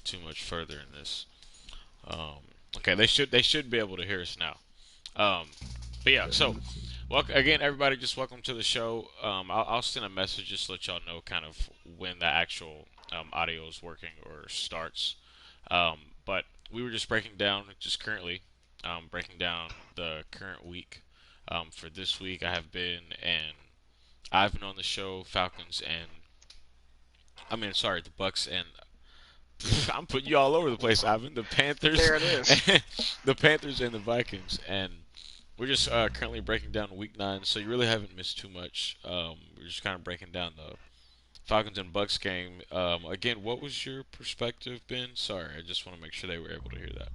too much further in this. Um, okay, they should be able to hear us now. Um, but yeah, so welcome again, everybody. Just welcome to the show. I'll send a message just to let y'all know kind of when the actual audio is working or starts. But we were just breaking down, just currently breaking down the current week. For this week, I've been on the show Falcons and I mean, sorry, the Bucks and I'm putting you all over the place, Ivan. The Panthers, There it is. the Panthers and the Vikings, and we're just currently breaking down Week 9. So you really haven't missed too much. We're just kind of breaking down the Falcons and Bucks game. Again, what was your perspective, Ben? Sorry, I just want to make sure they were able to hear that.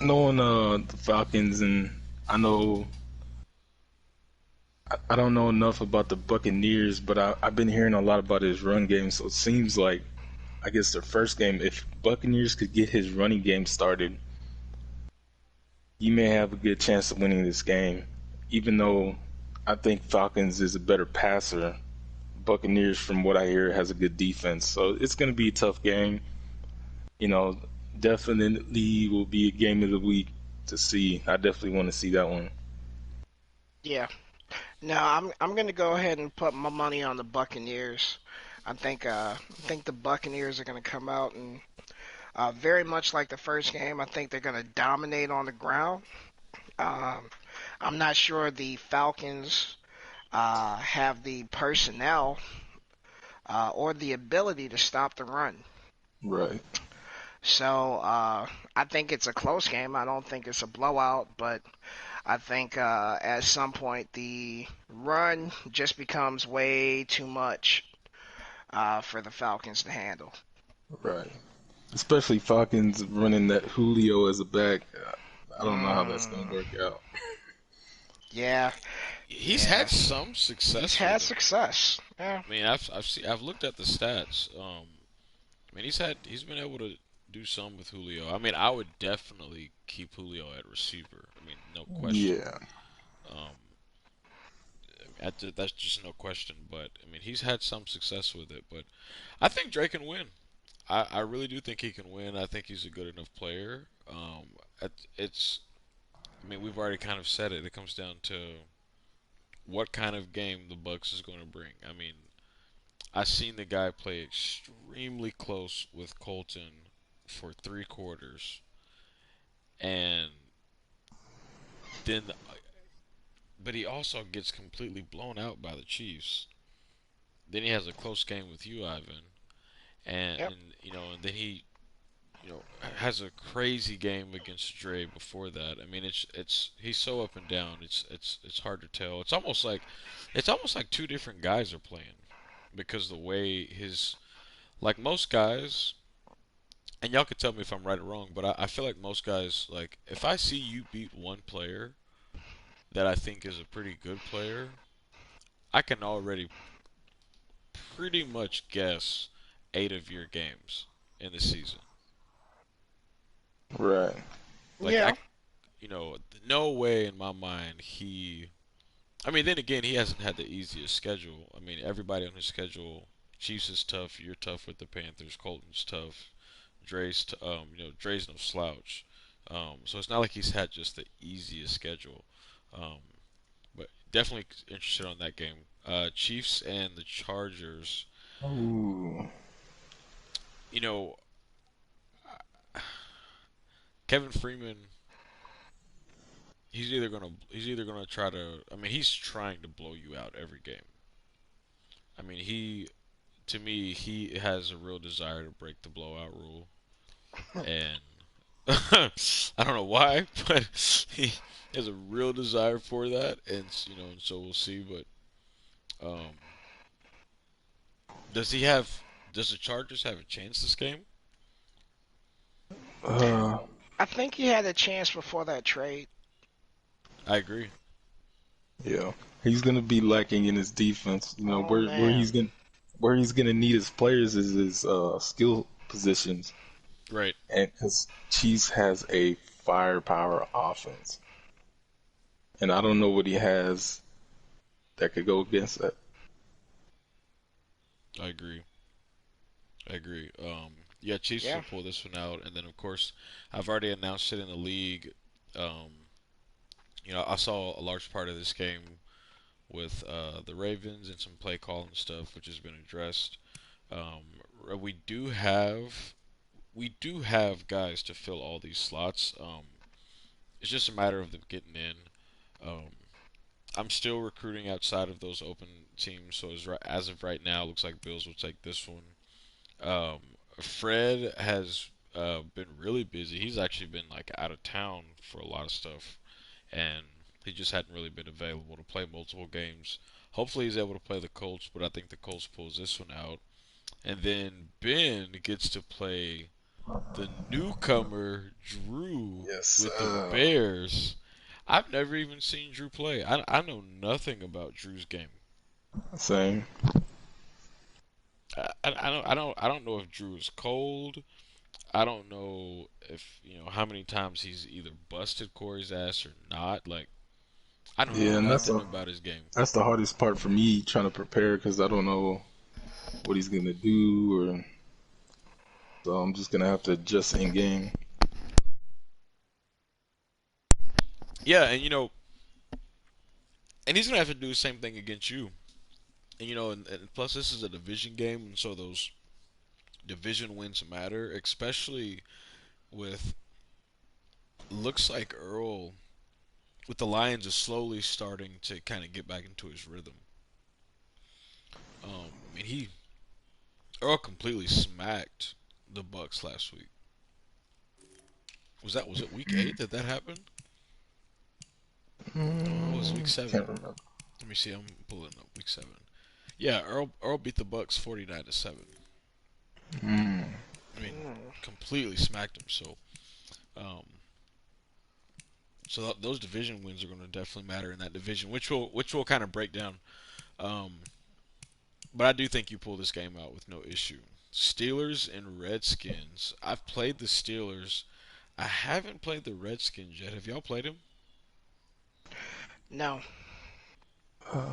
Knowing the Falcons, and I know I don't know enough about the Buccaneers, but I've been hearing a lot about his run game. So it seems like I guess their first game, if Buccaneers could get his running game started, he may have a good chance of winning this game. Even though I think Falcons is a better passer, Buccaneers, from what I hear, has a good defense. So it's going to be a tough game. You know, definitely will be a game of the week to see. I definitely want to see that one. Yeah. No, I'm gonna go ahead and put my money on the Buccaneers. I think the Buccaneers are gonna come out and very much like the first game. I think they're gonna dominate on the ground. Um, I'm not sure the Falcons have the personnel or the ability to stop the run. Right. So I think it's a close game. I don't think it's a blowout, but I think at some point the run just becomes way too much for the Falcons to handle. Right. Especially Falcons running that Julio as a back. I don't know how that's going to Mm, work out. yeah, He's yeah. had some He's success with had them. success. Yeah. I mean, I've looked at the stats. I mean, he's been able to do some with Julio. I mean, I would definitely keep Julio at receiver. I mean, no question. Yeah. Um, that's just no question. But I mean, he's had some success with it. But I think Drake can win. I really do think he can win. I think he's a good enough player. It's. I mean, we've already kind of said it. It comes down to what kind of game the Bucks is going to bring. I mean, I've seen the guy play extremely close with Colton for 3 quarters, and then, but he also gets completely blown out by the Chiefs. Then he has a close game with you, Ivan, Yep. and then he has a crazy game against Dre before that. I mean, it's he's so up and down. It's hard to tell. It's almost like two different guys are playing because the way his like most guys, and y'all can tell me if I'm right or wrong, but I feel like most guys, like if I see you beat one player that I think is a pretty good player, I can already pretty much guess 8 of your games in the season. Right. Like Yeah. no way in my mind he. I mean, then again, he hasn't had the easiest schedule. I mean, everybody on his schedule, Chiefs is tough. You're tough with the Panthers. Colton's tough. Dre's no slouch. So it's not like he's had just the easiest schedule. Um, but definitely interested on that game. Chiefs and the Chargers. Ooh. You know, Kevin Freeman. He's either gonna try to. I mean, he's trying to blow you out every game. I mean, to me he has a real desire to break the blowout rule, and I don't know why, but he has a real desire for that, and so we'll see. But does he have? Does the Chargers have a chance this game? Uh, I think he had a chance before that trade. I agree. yeah. He's gonna be lacking in his defense. You know, Oh where man. he's gonna need his players is his skill positions, Right. and because Chiefs has a firepower offense, and I don't know what he has that could go against that. I agree. I agree. Yeah, Chiefs Yeah. will pull this one out, and then of course, I've already announced it in the league. Um, I saw a large part of this game with the Ravens and some play calling stuff, which has been addressed. Um, we do have guys to fill all these slots. It's just a matter of them getting in. Um, I'm still recruiting outside of those open teams, so as of right now, it looks like Bills will take this one. Um, Fred has been really busy. He's actually been like out of town for a lot of stuff, and he just hadn't really been available to play multiple games. Hopefully, he's able to play the Colts, but I think the Colts pulls this one out. And then Ben gets to play the newcomer Drew Yes. with the Bears. I've never even seen Drew play. I know nothing about Drew's game. Same. I don't know if Drew is cold. I don't know if how many times he's either busted Corey's ass or not. Like I know Yeah, and nothing about his game. that's the hardest part for me trying to prepare because I don't know what he's gonna do, or so I'm just gonna have to adjust in game. Yeah, and he's gonna have to do the same thing against you. And and plus this is a division game, and so those division wins matter, especially with looks like Earl with the Lions is slowly starting to kind of get back into his rhythm. I mean, he Earl completely smacked the Bucks last week. Was it week 8 that happened? Oh, it was week 7. Can't remember. Let me see. I'm pulling up week 7. Yeah, Earl beat the Bucks 49-7. Mm. I mean, Mm. completely smacked him. Um, those division wins are going to definitely matter in that division, which will kind of break down. Um, but I do think you pull this game out with no issue. Steelers and Redskins. I've played the Steelers. I haven't played the Redskins yet. Have y'all played them? No. I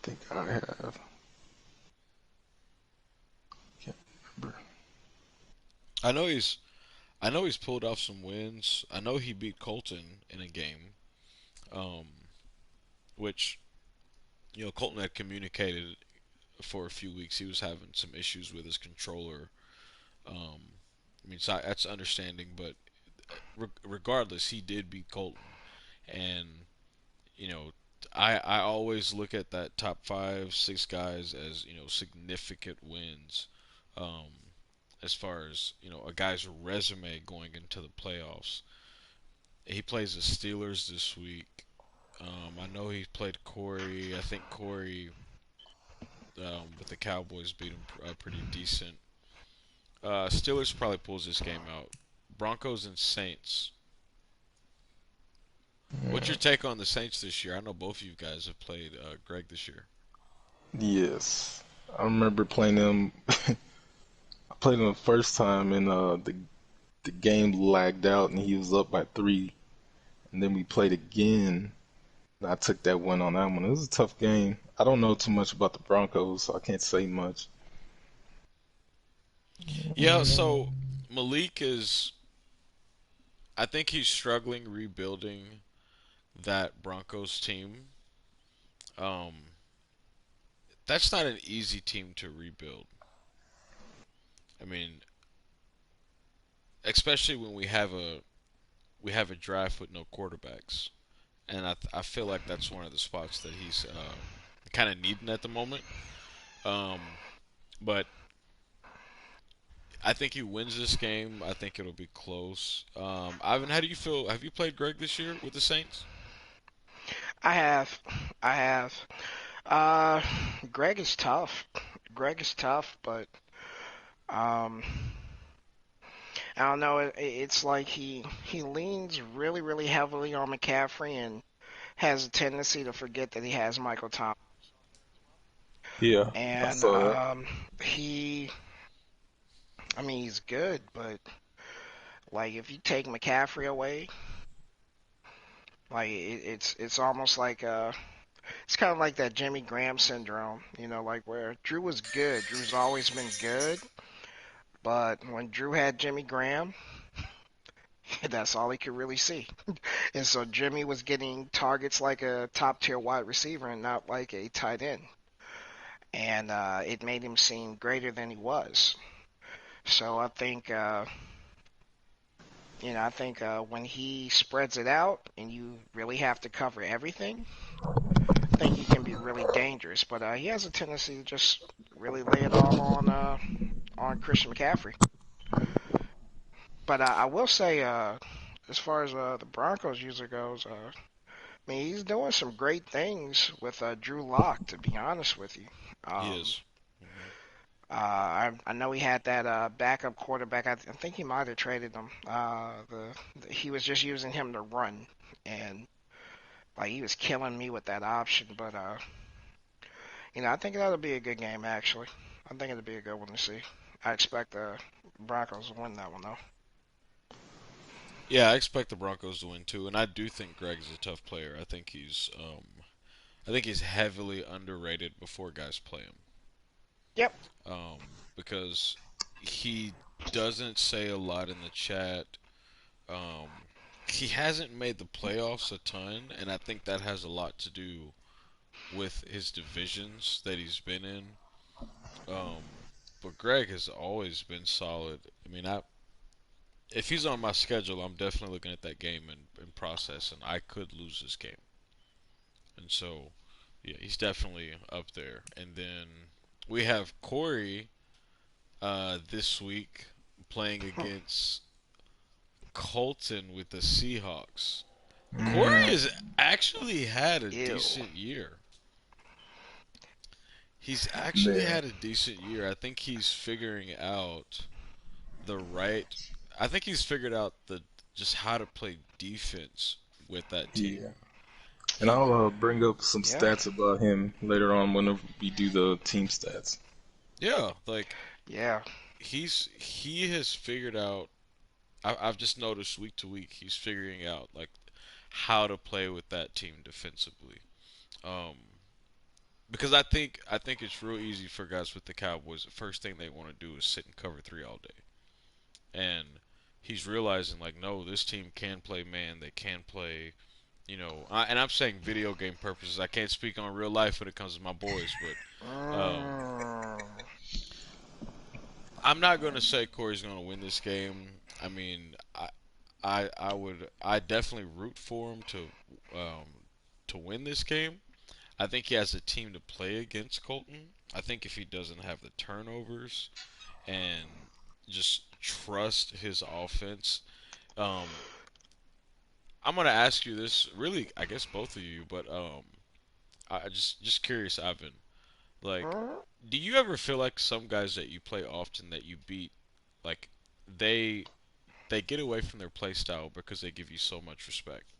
think I have. Can't remember. I know he's pulled off some wins. I know he beat Colton in a game, um, which Colton had communicated for a few weeks. He was having some issues with his controller. Um, I mean, so that's understanding, but regardless, he did beat Colton, and you know, I always look at that top 5, 6 guys as significant wins, um, as far as a guy's resume going into the playoffs. He plays the Steelers this week. I know he played Corey. I think Corey with the Cowboys beat him pretty decent. Steelers probably pulls this game out. Broncos and Saints. What's your take on the Saints this year? I know both of you guys have played Greg this year. Yes, I remember playing them. I played him the first time, and the game lagged out, and he was up by 3. And then we played again, and I took that one on that one. It was a tough game. I don't know too much about the Broncos, so I can't say much. Yeah, so Malik is. I think he's struggling rebuilding that Broncos team. Um, that's not an easy team to rebuild. I mean, especially when we have a draft with no quarterbacks, and I feel like that's one of the spots that he's kind of needing at the moment. Um, but I think he wins this game. I think it'll be close. Ivan, how do you feel? Have you played Greg this year with the Saints? I have. I have. Uh, Greg is tough. Greg is tough, but um, I don't know. It's like he leans really, really heavily on McCaffrey and has a tendency to forget that he has Michael Thomas. Yeah, I And saw that. he, I mean, he's good, but like if you take McCaffrey away, like it's almost like It's kind of like that Jimmy Graham syndrome, like where Drew was good. Drew's always been good, but when Drew had Jimmy Graham, that's all he could really see. And so Jimmy was getting targets like a top tier wide receiver and not like a tight end. And it made him seem greater than he was. So I think when he spreads it out and you really have to cover everything, I think he can be really dangerous. But he has a tendency to just really lay it all on Christian McCaffrey. But I will say, as far as the Broncos user goes, I mean he's doing some great things with Drew Lock. To be honest with you, He um, is. Hmm. I know he had that backup quarterback. I think he might have traded him. He was just using him to run, and like he was killing me with that option. But I think that'll be a good game actually. I think it'll be a good one to see. I expect the Broncos to win that one though. Yeah, I expect the Broncos to win too, and I do think Greg is a tough player. I think he's heavily underrated before guys play him. Yep. Because he doesn't say a lot in the chat. Um, he hasn't made the playoffs a ton, and I think that has a lot to do with his divisions that he's been in. Um, but Greg has always been solid. I mean, if he's on my schedule, I'm definitely looking at that game and processing. I could lose this game, and so yeah, he's definitely up there. And then we have Corey this week playing against Colton with the Seahawks. Corey Mm, has actually had a Ew. decent year. He's actually yeah. had a decent year. I think he's figuring out the right. I think he's figured out the just how to play defense with that team. Yeah. And He, I'll bring up some Yeah. stats about him later on whenever we do the team stats. yeah, like Yeah. he has figured out. I've just noticed week to week he's figuring out like how to play with that team defensively. Um, because I think it's real easy for guys with the Cowboys. The first thing they want to do is sit and cover three all day, and he's realizing like, no, this team can play man. They can play, and I'm saying video game purposes. I can't speak on real life when it comes to my boys, but Mm, I'm not going to say Corey's going to win this game. I mean, I definitely root for him um, to win this game. I think he has a team to play against Colton. I think if he doesn't have the turnovers and just trust his offense, um, I'm gonna ask you this. Really, I guess both of you, but I just curious, Ivan. Like, mm. do you ever feel like some guys that you play often that you beat, like they they get away from their play style because they give you so much respect?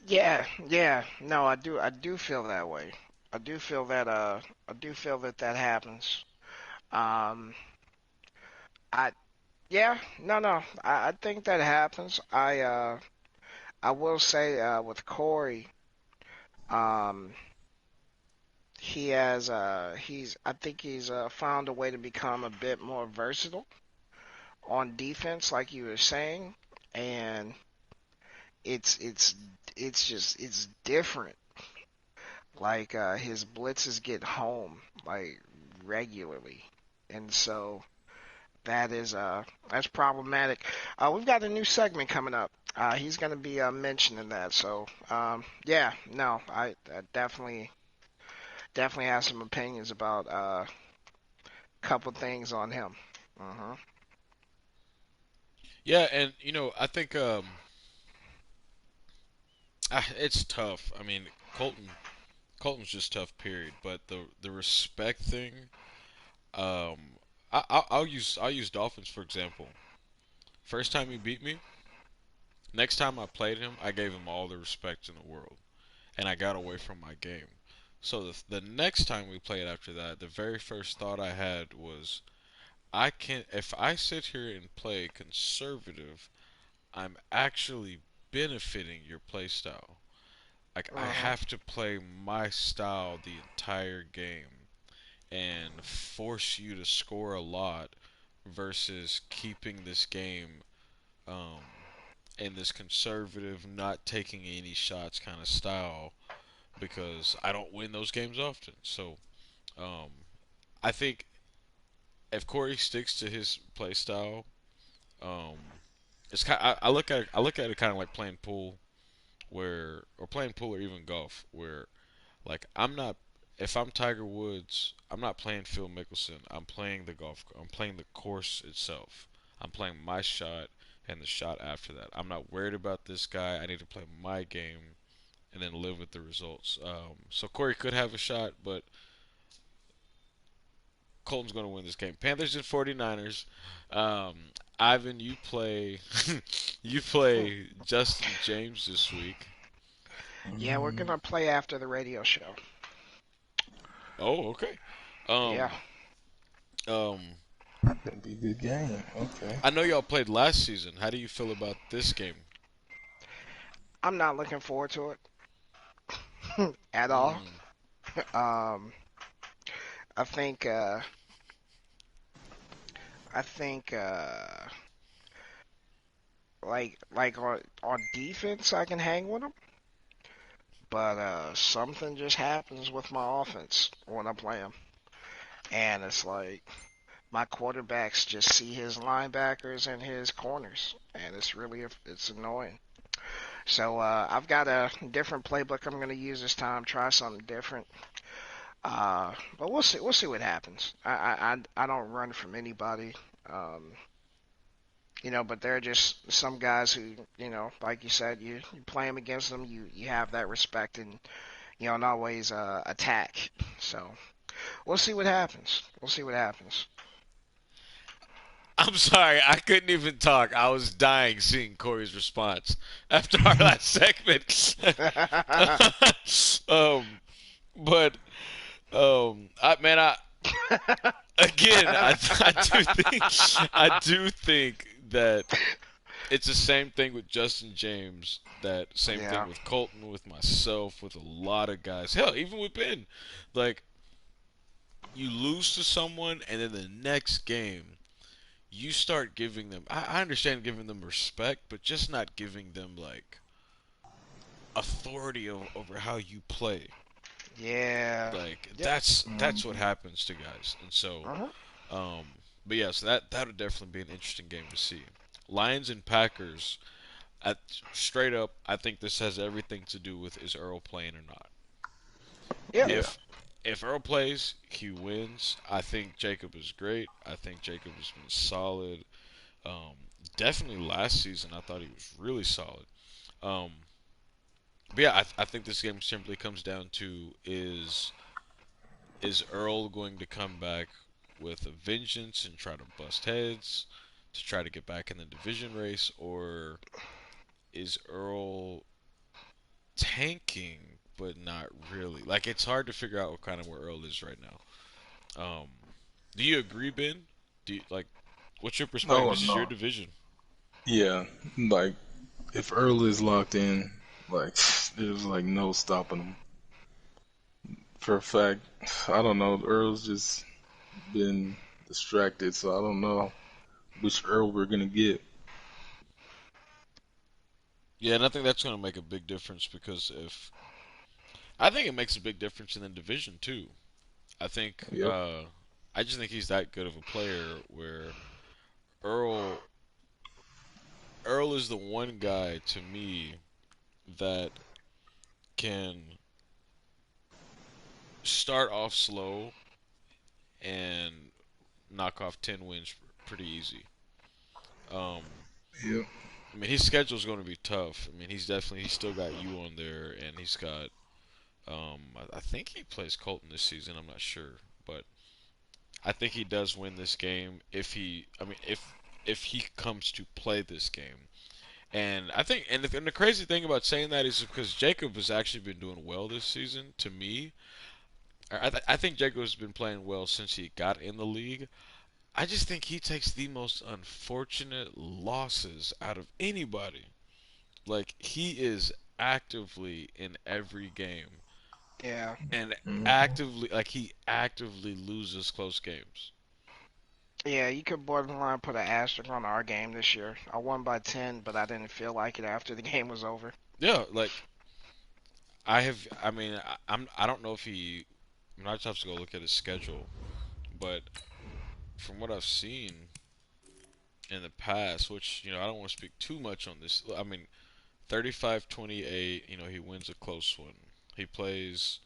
Yeah, yeah. No, I do feel that way. I do feel that I do feel that that happens. Um I Yeah, no. I think that happens. I will say with Corey, um I think he's found a way to become a bit more versatile on defense like you were saying, and it's it's different. Like his blitzes get home like regularly, and so that's problematic. We've got a new segment coming up. He's going to be mentioning that. So yeah, no, I definitely have some opinions about a couple things on him. Uh-huh. Yeah, and I think it's tough. I mean, Colton's just tough, period. But the respect thing, um, I'll use Dolphins for example. First time he beat me, next time I played him, I gave him all the respect in the world, and I got away from my game. So the next time we played after that, the very first thought I had was, if I sit here and play conservative, I'm actually benefiting your play style. Like I Mhm. have to play my style the entire game and force you to score a lot versus keeping this game um, in this conservative, not taking any shots kind of style because I don't win those games often. So um, I think if Corey sticks to his play style, um, it's kind. I look at it kind of like playing pool, where or playing pool or even golf, where like I'm not. If I'm Tiger Woods, I'm not playing Phil Mickelson. I'm playing the golf. I'm playing the course itself. I'm playing my shot and the shot after that. I'm not worried about this guy. I need to play my game and then live with the results. So Corey could have a shot, but Colton's going to win this game. Panthers and 49ers. Um, Ivan, you play you play Justin James this week. Yeah, we're Mm, gonna play after the radio show. Oh, okay. Yeah. Um, um, that'd be a good game. Okay. I know y'all played last season. How do you feel about this game? I'm not looking forward to it at all. Mm, Um, I think I think like on defense I can hang with them, but something just happens with my offense when I play them, and it's like my quarterbacks just see his linebackers and his corners, and it's annoying. So I've got a different playbook I'm going to use this time. Try something different. But we'll see. We'll see what happens. I don't run from anybody. Um, but there are just some guys who, like you said, you play them against them, you have that respect and, and always attack. So we'll see what happens. We'll see what happens. I'm sorry, I couldn't even talk. I was dying seeing Corey's response after our last segment. um, but I do think that it's the same thing with Justin James. That same thing Yeah. with Colton, with myself, with a lot of guys. Hell, even with Ben. Like you lose to someone, and then the next game you start giving them. I understand giving them respect, but just not giving them like authority over how you play. Yeah. Like Yep. that's what happens to guys, and so Uh-huh. um, but yeah, so that would definitely be an interesting game to see. Lions and Packers. At, straight up, I think this has everything to do with is Earl playing or not. Yep. Yeah. If Earl plays, he wins. I think Jacob is great. I think Jacob has been solid. Um, Definitely last season, I thought he was really solid. Um, but yeah, I think this game simply comes down to is Earl going to come back with a vengeance and try to bust heads to try to get back in the division race, or is Earl tanking but not really? Like it's hard to figure out what kind of where Earl is right now. Do you agree, Ben? Do you, like what's your perspective? Oh This is your no. division. Yeah. Like if Earl is locked in, like there's like no stopping him. For a fact, I don't know. Earl's just been distracted, so I don't know which Earl we're gonna get. Yeah, and I think that's going to make a big difference because if I think it makes a big difference in the division too. I think Yep. I just think he's that good of a player where Earl Earl is the one guy to me that can start off slow and knock off 10 wins pretty easy. Um, Yep. I mean, his schedule is going to be tough. I mean, he's still got you on there, and he's got I think he plays Colton this season. I'm not sure, but I think he does win this game if if he comes to play this game. And I think, and the crazy thing about saying that is because Jacob has actually been doing well this season. To me, I think Jacob has been playing well since he got in the league. I just think he takes the most unfortunate losses out of anybody. Like he is actively in every game Yeah. and Mhm. actively like he actively loses close games. Yeah, you could borderline put an asterisk on our game this year. I won by 10, but I didn't feel like it after the game was over. Yeah, like I mean I don't know if he I'm not have to go look at his schedule, but from what I've seen in the past, which I don't want to speak too much on this. I mean 35-28, he wins a close one. He plays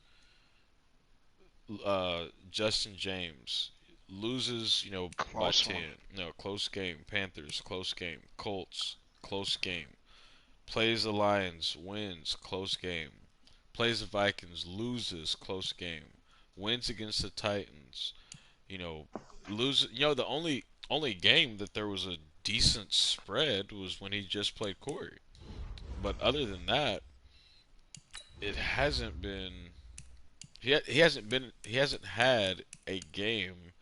Justin James, loses, by Close one. 10. No, close game. Panthers, close game. Colts, close game. Plays the Lions, wins, close game. Plays the Vikings, loses, close game. Wins against the Titans, you know, loses. The only game that there was a decent spread was when he just played Corey. But other than that, it hasn't been. He hasn't had a game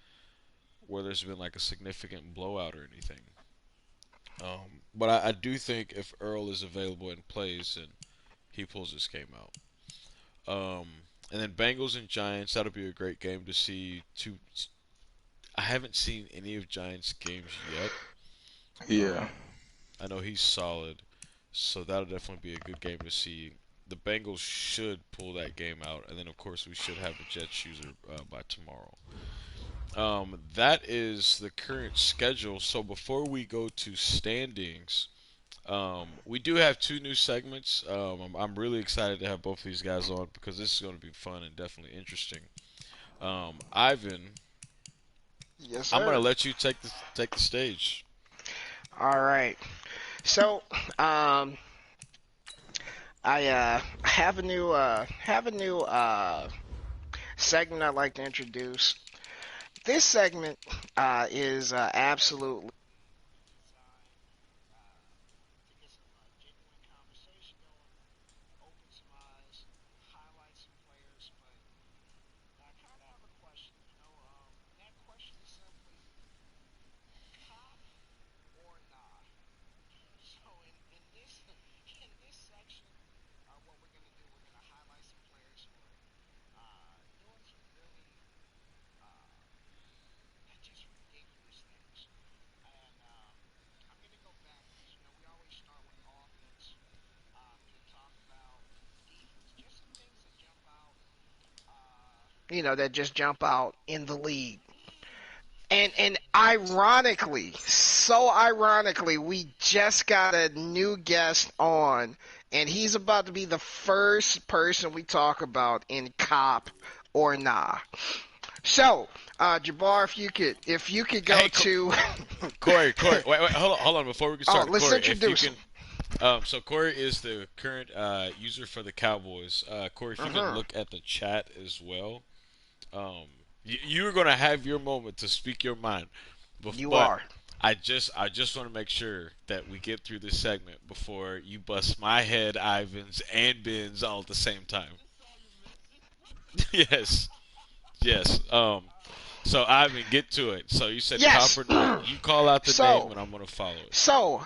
where there's been like a significant blowout or anything. But I do think if Earl is available and plays, then he pulls this game out. And then Bengals and Giants, that'll be a great game to see. I haven't seen any of Giants games yet. Yeah. Um, I know he's solid, so that'll definitely be a good game to see. The Bengals should pull that game out, and then of course we should have a Jets user by tomorrow. That is the current schedule. So before we go to standings, we do have two new segments. I'm really excited to have both of these guys on because this is going to be fun and definitely interesting. Ivan, Yes, I'm going to sir. let you take the stage. All right. So, um, I have a new segment I'd like to introduce. This segment is absolutely designed to get some genuine conversation going, open some eyes, highlight some players. But I kind of have a question, and that question is simply cop or nah. So in this section, what we're gonna do, we're gonna highlight some players who are doing some really uh, just ridiculous things. And I'm going to go backwards. We always start with offense. Can talk about defense, just some things that jump out. That just jump out in the league. And ironically, so ironically, we just got a new guest on, and he's about to be the first person we talk about in cop or nah. So, Jabbar, if you could go Hey, to Corey, wait, hold on, before we get oh, started, let's Corey, if you introduce can, him. so Corey is the current user for the Cowboys. Corey, if you can Hmm. look at the chat as well, um, you're gonna have your moment to speak your mind, You but are. I just want to make sure that we get through this segment before you bust my head, Ivan's, and Ben's all at the same time. Yes, yes. So Ivan, get to it. So you said cop Yes. or not? You call out the name, so, and I'm gonna follow it. so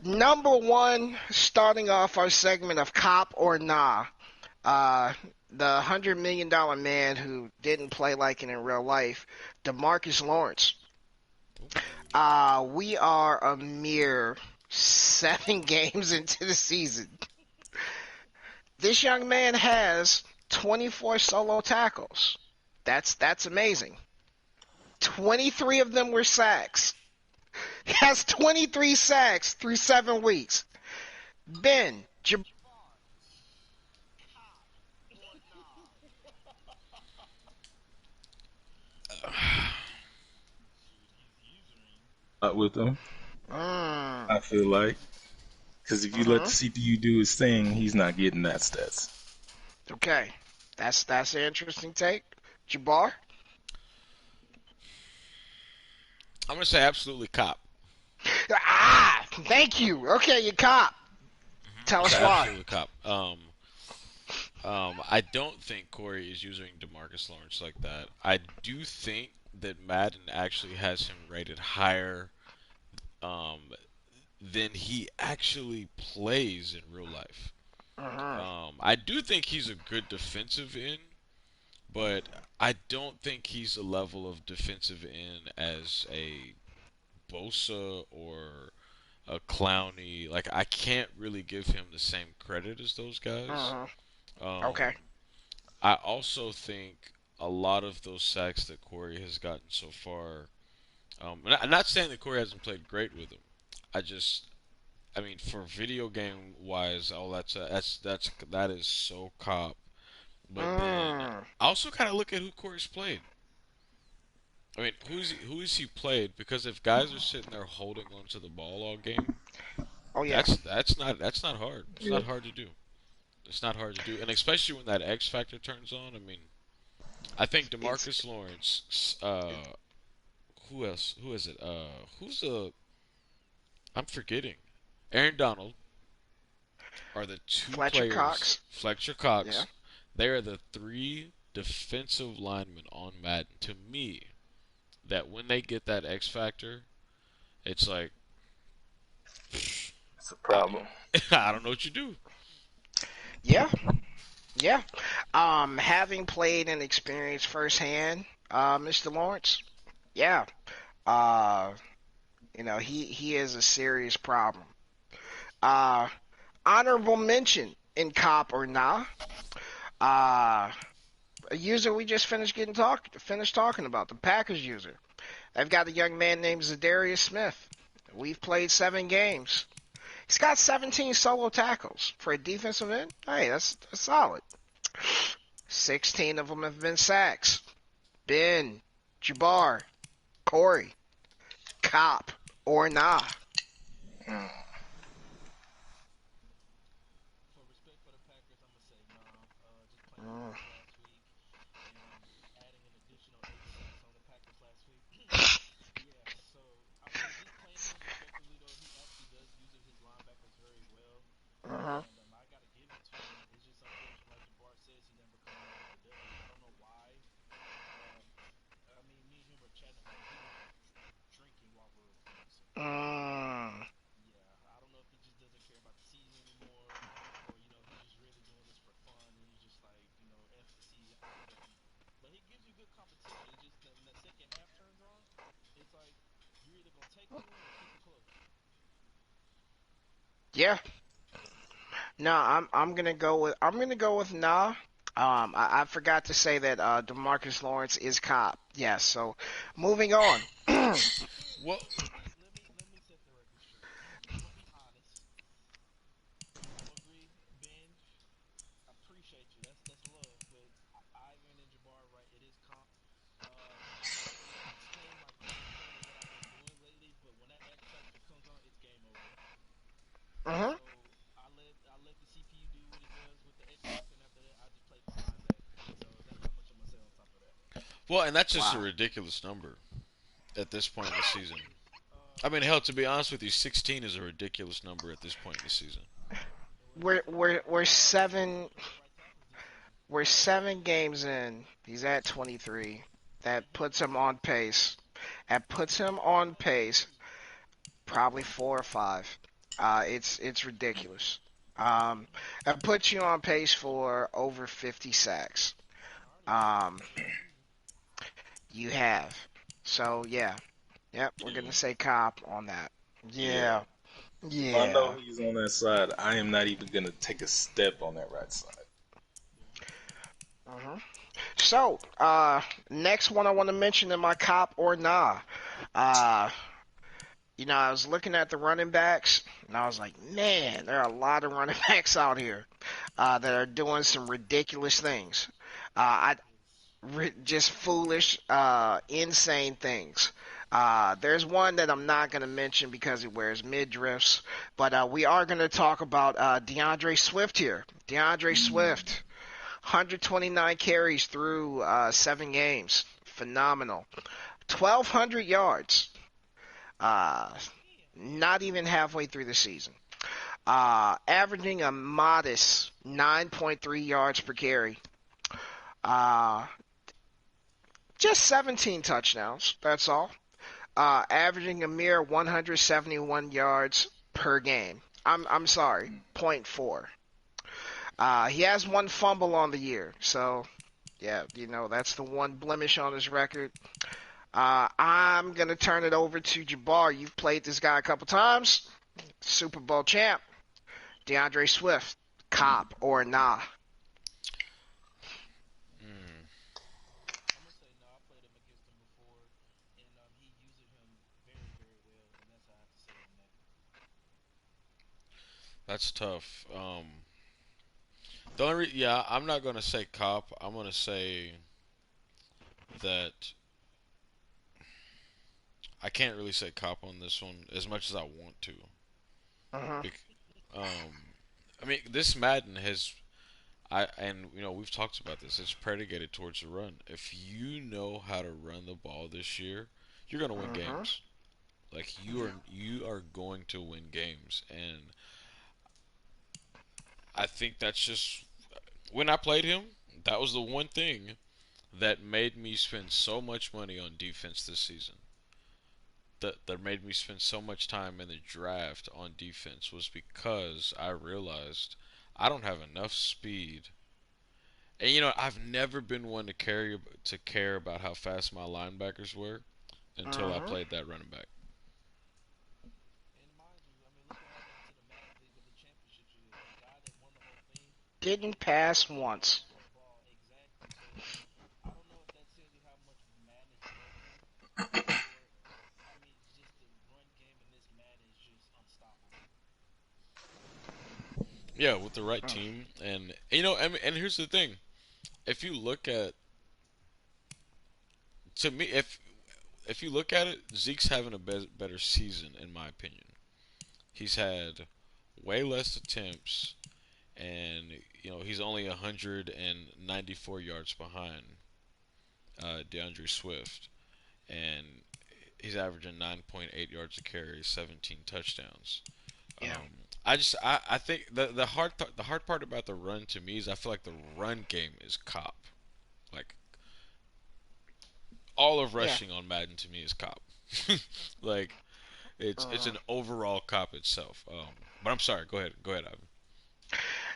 number one, starting off our segment of cop or nah. Uh, the $100 million man who didn't play like it in real life, Demarcus Lawrence. We are a mere 7 games into the season. This young man has 24 solo tackles. That's amazing. 23 of them were sacks. He has 23 sacks through 7 weeks. Ben, Jabbar, cop or Not with them, nah? I feel like. Because if you let the Mm-hmm. CPU do his thing, he's not getting that stats. Okay, that's an interesting take. Jabbar. I'm gonna say absolutely cop. Thank you. Okay, you cop. I'm Tell gonna us say why. absolutely cop. I don't think Corey is using Demarcus Lawrence like that. I do think that Madden actually has him rated higher, um, than he actually plays in real life. Mhm. I do think he's a good defensive end, but I don't think he's a level of defensive end as a Bosa or a Clowney. Like I can't really give him the same credit as those guys. Mhm. Um, Okay. I also think a lot of those sacks that Corey has gotten so far. I'm not saying that Corey hasn't played great with him. I just, I mean, for video game wise, all that is so cop. But then Mm. I also kind of look at who Corey's played. I mean, who is he played? Because if guys are sitting there holding onto the ball all game, Oh yeah. that's not hard. It's Yeah. not hard to do. It's not hard to do, and especially when that X factor turns on. I mean, I think It's Demarcus Lawrence. Who else? Who is it? Who's the? I'm forgetting. Aaron Donald are the two Fletcher players. Cox. Fletcher Yeah. Cox. They are the three defensive linemen on Madden. To me, that when they get that X factor, it's like It's a I, problem. I don't know what you do. Yeah. Yeah. Having played and experienced firsthand, Mr. Lawrence. Yeah. Uh, he is a serious problem. Uh, honorable mention in cop or nah. Uh, a user we just finished talking about, the Packers user. They've got a young man named Zadarius Smith. We've played 7 games. He's got 17 solo tackles for a defensive end. Hey, that's solid. 16 of them have been sacks. Ben, Jabbar, Corey, cop or nah. Mm. Mm. Uh-huh. Mm. Yeah. No, I'm gonna go with nah. I forgot to say that Demarcus Lawrence is cop. Yes. So, moving on. Well, Mhm. well, and that's just a Wow. ridiculous number at this point in the season. I mean, hell, to be honest with you, 16 is a ridiculous number at this point in the season. We're 7 games in. He's at 23. That puts him on pace. That puts him on pace. Probably 4 or 5. It's ridiculous. Um, that puts you on pace for over 50 sacks. Um, you have. So yeah, yep. We're gonna say cop on that. Yeah. Yeah, If I know yeah. he's on that side, I am not even gonna take a step on that right side. hmm So, next one I want to mention in my cop or nah. Uh, I was looking at the running backs, and I was like, man, there are a lot of running backs out here that are doing some ridiculous things. Just foolish, insane things. There's one that I'm not going to mention because he wears midriffs, but we are going to talk about DeAndre Swift here. DeAndre Swift, 129 carries through 7 games. Phenomenal. 1,200 yards. Uh, Not even halfway through the season. Averaging a modest 9.3 yards per carry. Uh, just 17 touchdowns. That's all. Averaging a mere 171 yards per game. I'm sorry, Mm. point 0.4. He has one fumble on the year, so yeah, that's the one blemish on his record. I'm gonna turn it over to Jabbar. You've played this guy a couple times. Super Bowl champ, DeAndre Swift, cop or nah? Mm, that's tough. Yeah, I'm not gonna say cop. I'm gonna say that I can't really say cop on this one as much as I want to. Uh-huh. Bec- I mean, this Madden has we've talked about this. It's predicated towards the run. If you know how to run the ball this year, you're gonna win Uh-huh. games. Like you are going to win games, and I think that's just when I played him. That was the one thing that made me spend so much money on defense this season. That made me spend so much time in the draft on defense was because I realized I don't have enough speed. And I've never been one to care about how fast my linebackers were until I Uh-huh. played that running back. Didn't pass once. Yeah, with the right Uh, team, and and here's the thing: if you look at to me, if you look at it, Zeke's having a better season in my opinion. He's had way less attempts, and he's only 194 yards behind DeAndre Swift, and he's averaging 9.8 yards a carry, 17 touchdowns. yeah. I think the hard part about the run to me is I feel like the run game is cop. Like all of Yeah. rushing on Madden to me is cop. Like it's Uh, an overall cop itself. But I'm sorry. Go ahead, Ivan.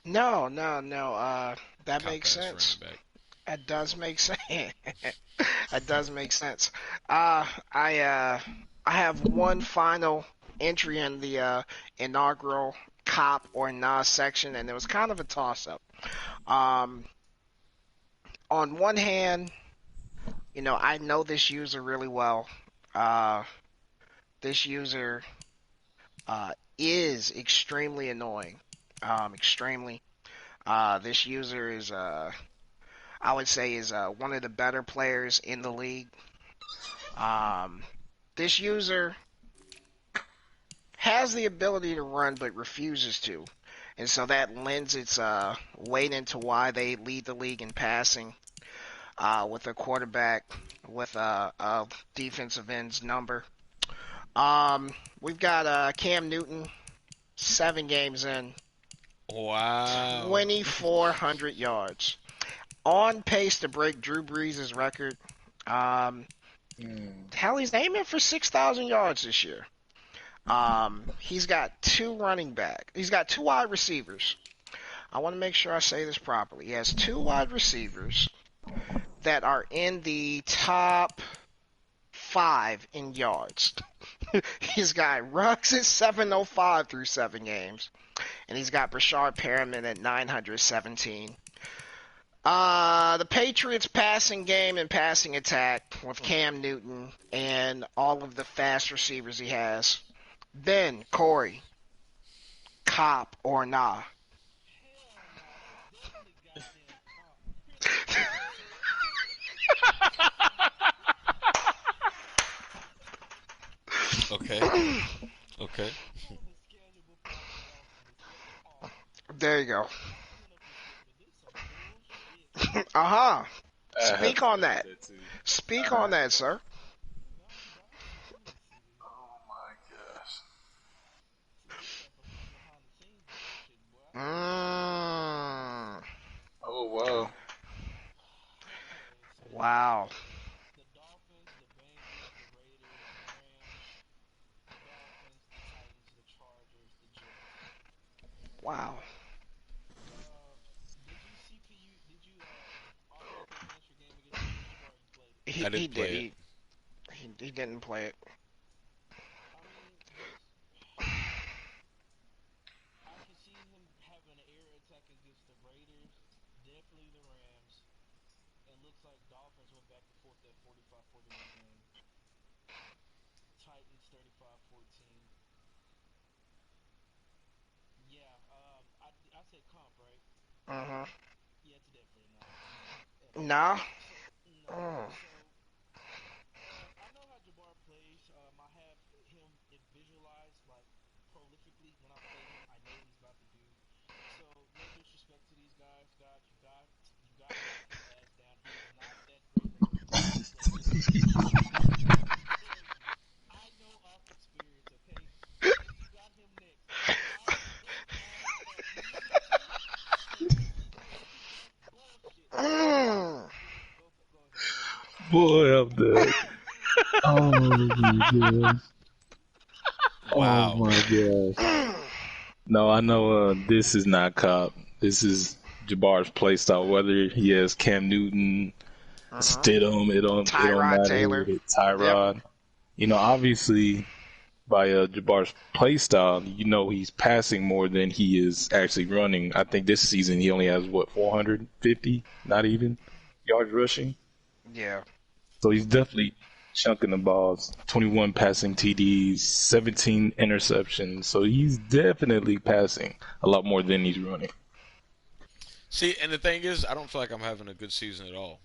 no, no, no. That Cop makes ass running sense. back. That does make sense. That does make sense. Uh, I uh, I have one final entry in the inaugural cop or nah section, and it was kind of a toss-up. Um, on one hand, I know this user really well. Uh, this user is extremely annoying. Extremely. This user is, I would say, is one of the better players in the league. Um, this user has the ability to run but refuses to. And so that lends its weight into why they lead the league in passing with a quarterback with a defensive end's number. Um, we've got Cam Newton, 7 games in, Wow. 2,400 yards. On pace to break Drew Brees' record. Um, Mm. hell, he's aiming for 6,000 yards this year. He's got two running back. He's got two wide receivers. I want to make sure I say this properly. He has two wide receivers that are in the top 5 in yards. He's got Ruggs at 705 through 7 games, and he's got Brashard Perriman at 917. The Patriots passing game and passing attack with Cam Newton and all of the fast receivers he has. Ben, Corey, cop or nah? Okay. Okay. There you go. Uh-huh. I have Speak to on agree with that. that too. Speak I on have that, to. sir. Oh my gosh. Mm, Oh wow. wow. Wow. I He didn't did. play it. He didn't play it. Mhm. Nah. Mm. Mm. Boy, I'm dead. Oh my gosh. Oh Wow. my gosh. Mm. No, I know this is not cop. This is Jabbar's playstyle. Whether he has Cam Newton, Mhm. Stidham, it don't Tyrod matter who Taylor. it is. Yep. Tyrod. Obviously by Jabbar's playstyle, he's passing more than he is actually running. I think this season he only has what 450, not even yards rushing. Yeah. So he's definitely chunking the balls. 21 passing TDs, 17 interceptions. So he's definitely passing a lot more than he's running. See, and the thing is, I don't feel like I'm having a good season at all.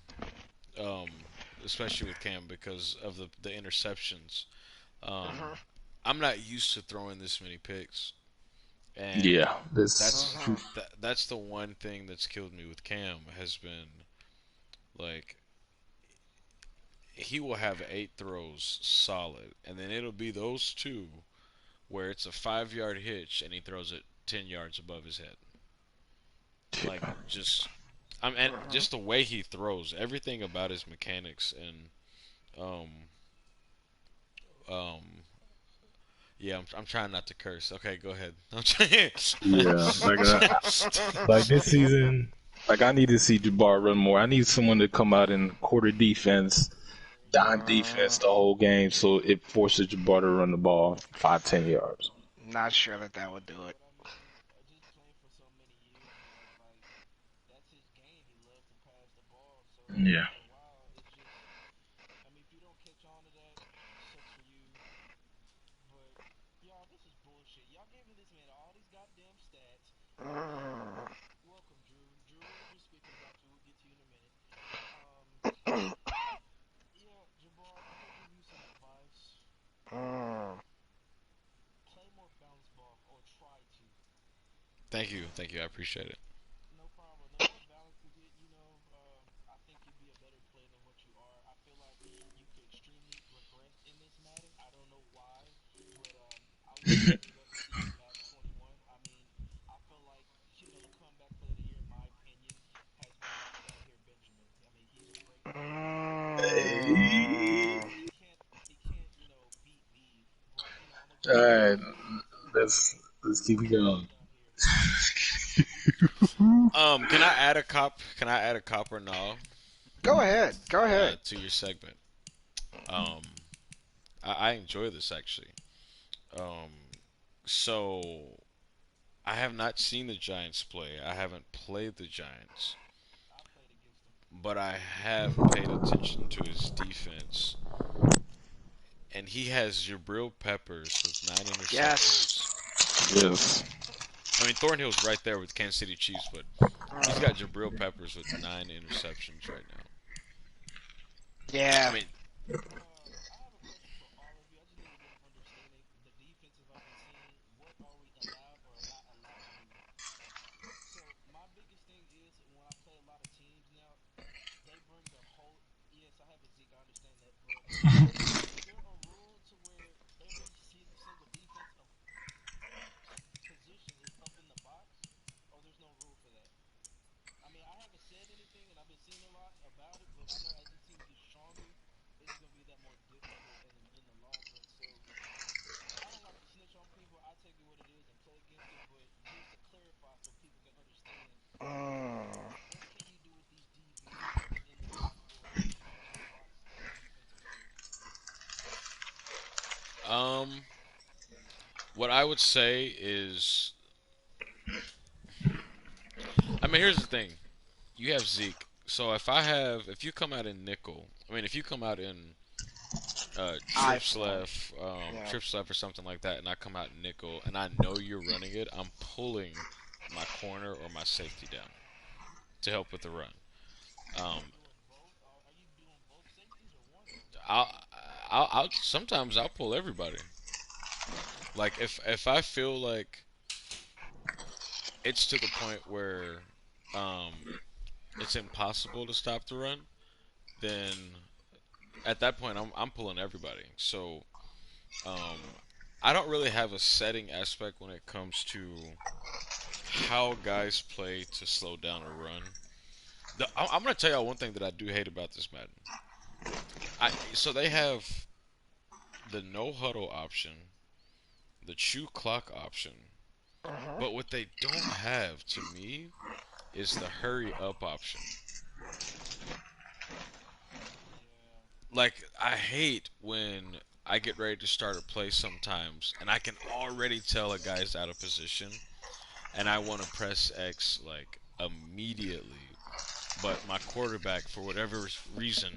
Um, Especially with Cam because of the interceptions. Um, Mhm. I'm not used to throwing this many picks, and Yeah, this. that's Mhm. that's the one thing that's killed me with Cam has been like he will have 8 throws solid, and then it'll be those two where it's a 5 yard hitch and he throws it 10 yards above his head. Like just and Mhm. just the way he throws, everything about his mechanics and um um yeah, I'm trying not to curse. Okay, go ahead. I'm trying. Yeah, like this season, like I need to see Jabbar run more. I need someone to come out in quarter defense, dime defense Mm. the whole game, so it forces Jabbar to run the ball 5, 10 yards. Not sure that that would do it. Yeah. Mm. Mm. Thank you. I appreciate it. Mm. All right, let's keep it going. Can I add a cop? Can I add a cop or no Go ahead. Go ahead. to your segment? Um, I enjoy this actually. Um, so I have not seen the Giants play. I haven't played the Giants, but I have paid attention to his defense, and he has Jabril Peppers with 9 interceptions. Yes. Yes. I mean, Thornhill's right there with Kansas City Chiefs, but he's got Mhm. Jabril Peppers with 9 interceptions right now. I Yeah. mean, Um, what I would say is, I mean, here's the thing. You have Zeke. So if you come out in nickel, I mean, if you come out in iPhone. Yeah. trip sleeve or something like that, and I come out nickel, and I know you're running it, I'm pulling my corner or my safety down to help with the run. Um, I'll, I'll sometimes I'll pull everybody. Like if I feel like it's to the point where um, it's impossible to stop the run, then at that point I'm pulling everybody. So um, I don't really have a setting aspect when it comes to how guys play to slow down a run. I'm gonna tell y'all one thing that I do hate about this Madden. So they have the no huddle option, the chew clock option, Uh-huh. but what they don't have to me is the hurry up option. Like I hate when I get ready to start a play sometimes and I can already tell a guy's out of position and I want to press X like immediately, but my quarterback for whatever reason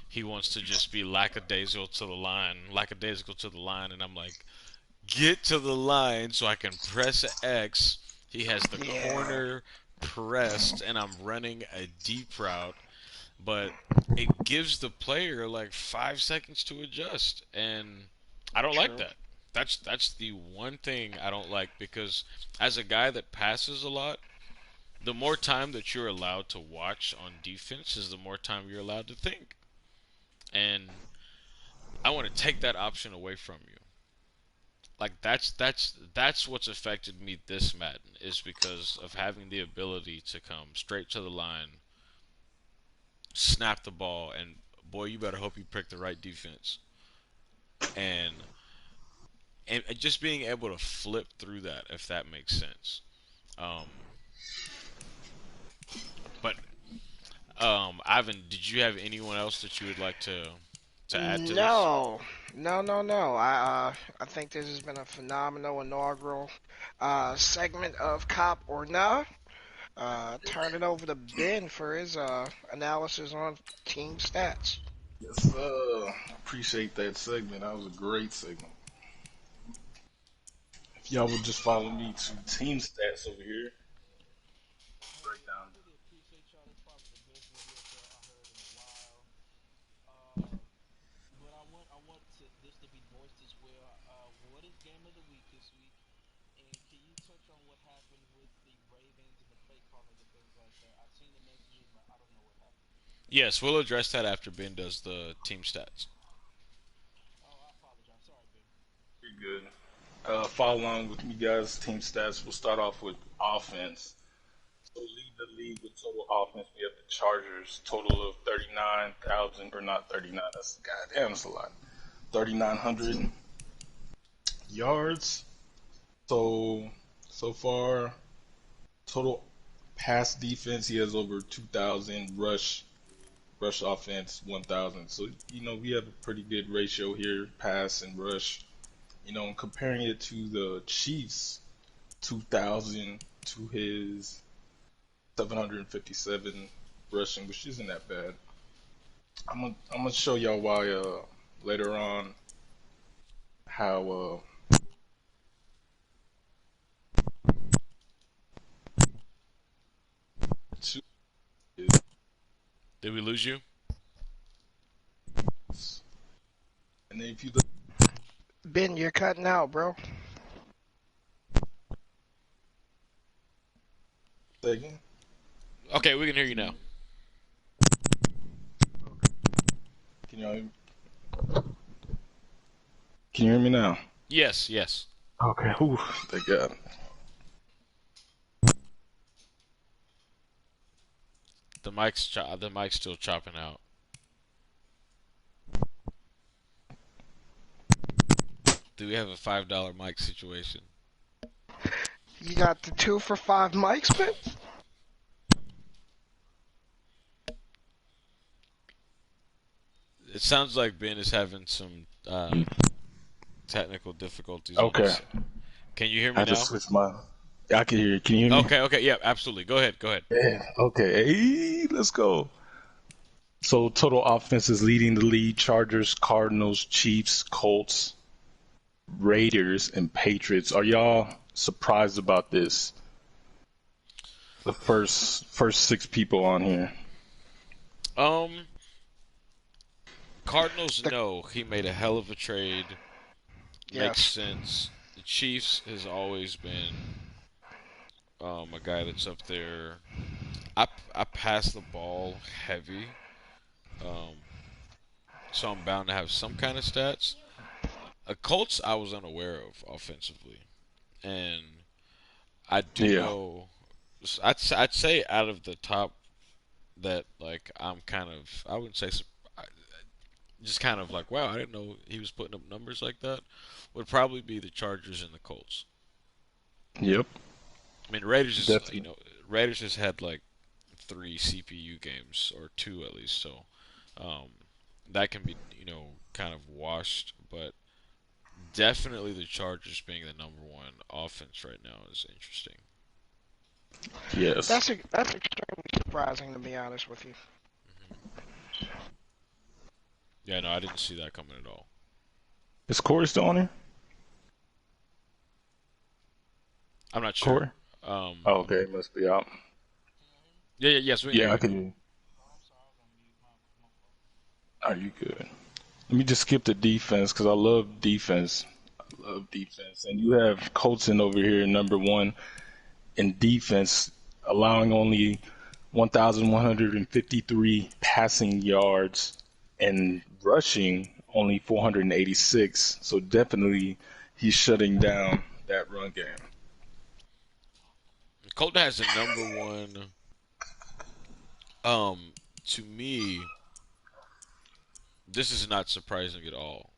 he wants to just be lackadaisical to the line, and I'm like, get to the line so I can press X. He has the Yeah. corner pressed, and I'm running a deep route, but it gives the player like 5 seconds to adjust, and I don't like True. that. That's the one thing I don't like because as a guy that passes a lot, the more time that you're allowed to watch on defense is the more time you're allowed to think. And I want to take that option away from you. Like that's what's affected me this Madden is because of having the ability to come straight to the line, snap the ball, and boy, you better hope you pick the right defense. And and just being able to flip through that, if that makes sense. Um, but Ivan, did you have anyone else that you would like to add to this? No, no. I think this has been a phenomenal inaugural segment of Cop or Nah. Turn it over to Ben for his analysis on team stats. Yes, appreciate that segment. That was a great segment. If y'all would just follow me to team stats over here, break down. Yes, we'll address that after Ben does the team stats. Pretty good. Follow along with me, guys. Team stats. We'll start off with offense. So lead the league with total offense. We have the Chargers, total of 39,000, or not 39. That's goddamn, that's a lot. 3,900 yards. So far, total pass defense. He has over 2,000 rush offense 1,000. So we have a pretty good ratio here, pass and rush. Comparing it to the Chiefs, 2,000 to his 757 rushing, which isn't that bad. I'm gonna show y'all why later on how two Did we lose you? is. And then if you look Ben, you're cutting out, bro. again, Okay, we can hear you now. can you can you hear me now? Yes, yes. Okay. Whew, thank God. The mic's still chopping out. Do we have a $5 mic situation? You got the 2 for 5 mics, Ben? It sounds like Ben is having technical difficulties on Okay, this. Can you hear I me had to now? switch my. I can hear you. Can you hear me? Okay, okay, yeah, absolutely. Go ahead, go ahead. Yeah. Okay. Hey, let's go. So total offense is leading the league: Chargers, Cardinals, Chiefs, Colts, Raiders, and Patriots. Are y'all surprised about this? The first six people on here. Um, Cardinals, The no, he made a hell of a trade. Makes yes, sense. The Chiefs has always been a guy that's up there. I pass the ball heavy, um, so I'm bound to have some kind of stats. Colts, I was unaware of offensively, and I do Yeah. know. I'd say out of the top that like I'm kind of I wouldn't say just kind of like wow I didn't know he was putting up numbers like that would probably be the Chargers and the Colts. Yep. I mean Raiders is Definitely. Raiders has had like three CPU games or two at least so um, that can be kind of washed but definitely the Chargers being the number one offense right now is interesting. Yes. that's extremely surprising to be honest with you. Hmm. Yeah, no, I didn't see that coming at all. Is Corey still on here? I'm not sure. Corey? Um, Oh, okay, must be out. yeah, yeah, yes, we can hear Yeah, I you. can hear you. Are you good? Let me just skip the defense because I love defense. I love defense. And you have Colton over here, number one in defense, allowing only 1,153 passing yards and rushing only 486. So definitely he's shutting down that run game. Colton has the number one. Um, to me, this is not surprising at all.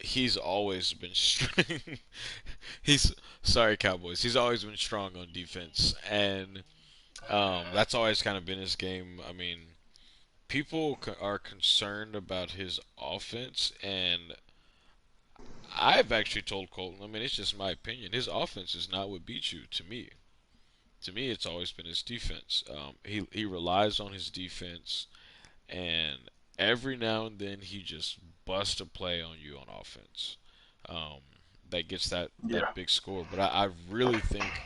He's always been strong. he's sorry, Cowboys. He's always been strong on defense, and that's always kind of been his game. I mean, people are concerned about his offense, and I've actually told Colton. I mean, it's just my opinion. His offense is not what beats you. To me, it's always been his defense. He relies on his defense, and every now and then he just busts a play on you on offense. Um, that gets that Yeah, big score. But I really think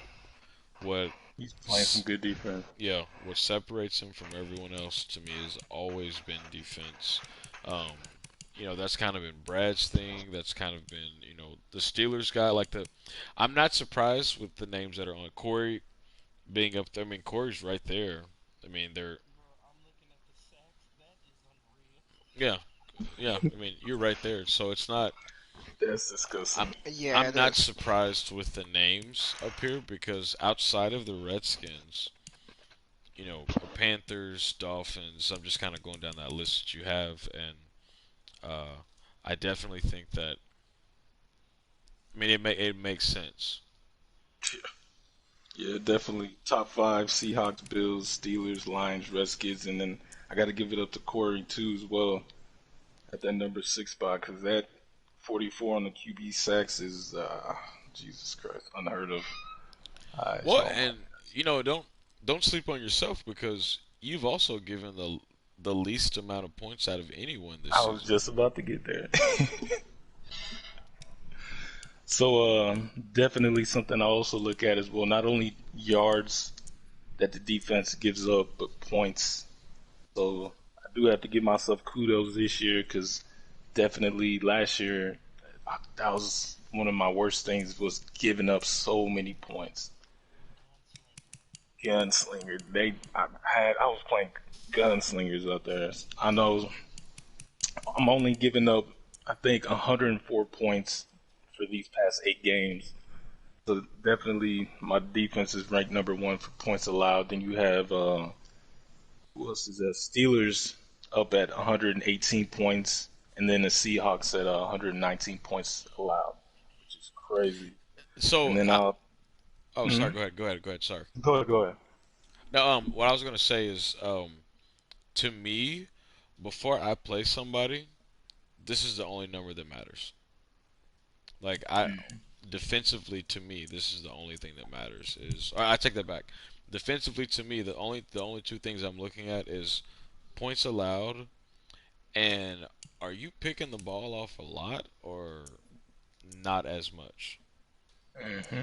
what he's playing some good defense. yeah what separates him from everyone else to me has always been defense. Um, that's kind of been Brad's thing. That's kind of been the Steelers guy. Like the, I'm not surprised with the names that are on Corey being up there. I mean Corey's right there. I mean they're yeah yeah. I mean you're right there. So it's not. That's disgusting. I'm Yeah, I'm it not is. surprised with the names up here because outside of the Redskins, Panthers, Dolphins. I'm just kind of going down that list that you have, and uh, I definitely think that. I mean, it makes sense. Yeah, definitely top five: Seahawks, Bills, Steelers, Lions, Redskins, and then I got to give it up to Corey too as well at that number six spot because that 44 on the QB sacks is Jesus Christ unheard of. Well, Oh my. and don't sleep on yourself because you've also given the least amount of points out of anyone this I was season. just about to get there. So definitely something I also look at as well. Not only yards that the defense gives up, but points. So I do have to give myself kudos this year because definitely last year that was one of my worst things was giving up so many points. Gunslinger, I was playing gunslingers out there. I know I'm only giving up I think 104 points for these past 8 games. So definitely my defense is ranked number one for points allowed. Then you have who else is that? Steelers up at 118 points, and then the Seahawks at 119 points allowed, which is crazy. So, And then oh, sorry. mhm. Go ahead. Sorry. Go ahead. No, what I was gonna say is, to me, before I play somebody, this is the only number that matters. Like defensively to me, this is the only thing that matters. I take that back. Defensively to me, the only two things I'm looking at is points allowed and are you picking the ball off a lot or not as much? Hmm.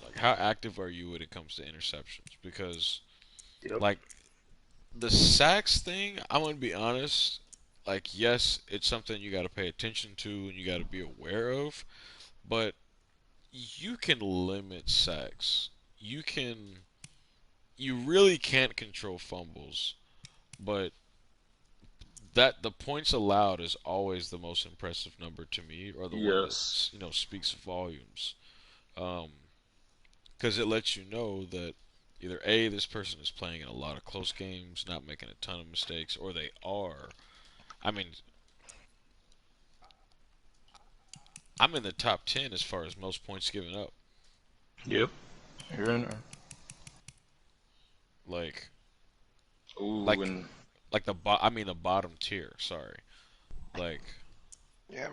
Like how active are you when it comes to interceptions? Because Yep. like the sacks thing, I'm gonna be honest. Like yes, it's something you got to pay attention to and you got to be aware of, but you can limit sacks. You can. You really can't control fumbles, but that the points allowed is always the most impressive number to me, or the one Yes. that speaks volumes, because it lets you know that either a this person is playing in a lot of close games, not making a ton of mistakes, or they are. I mean, I'm in the top 10 as far as most points given up. Yep. Here and there. Like, Ooh, like, and like I mean the bottom tier. Sorry, like Yeah.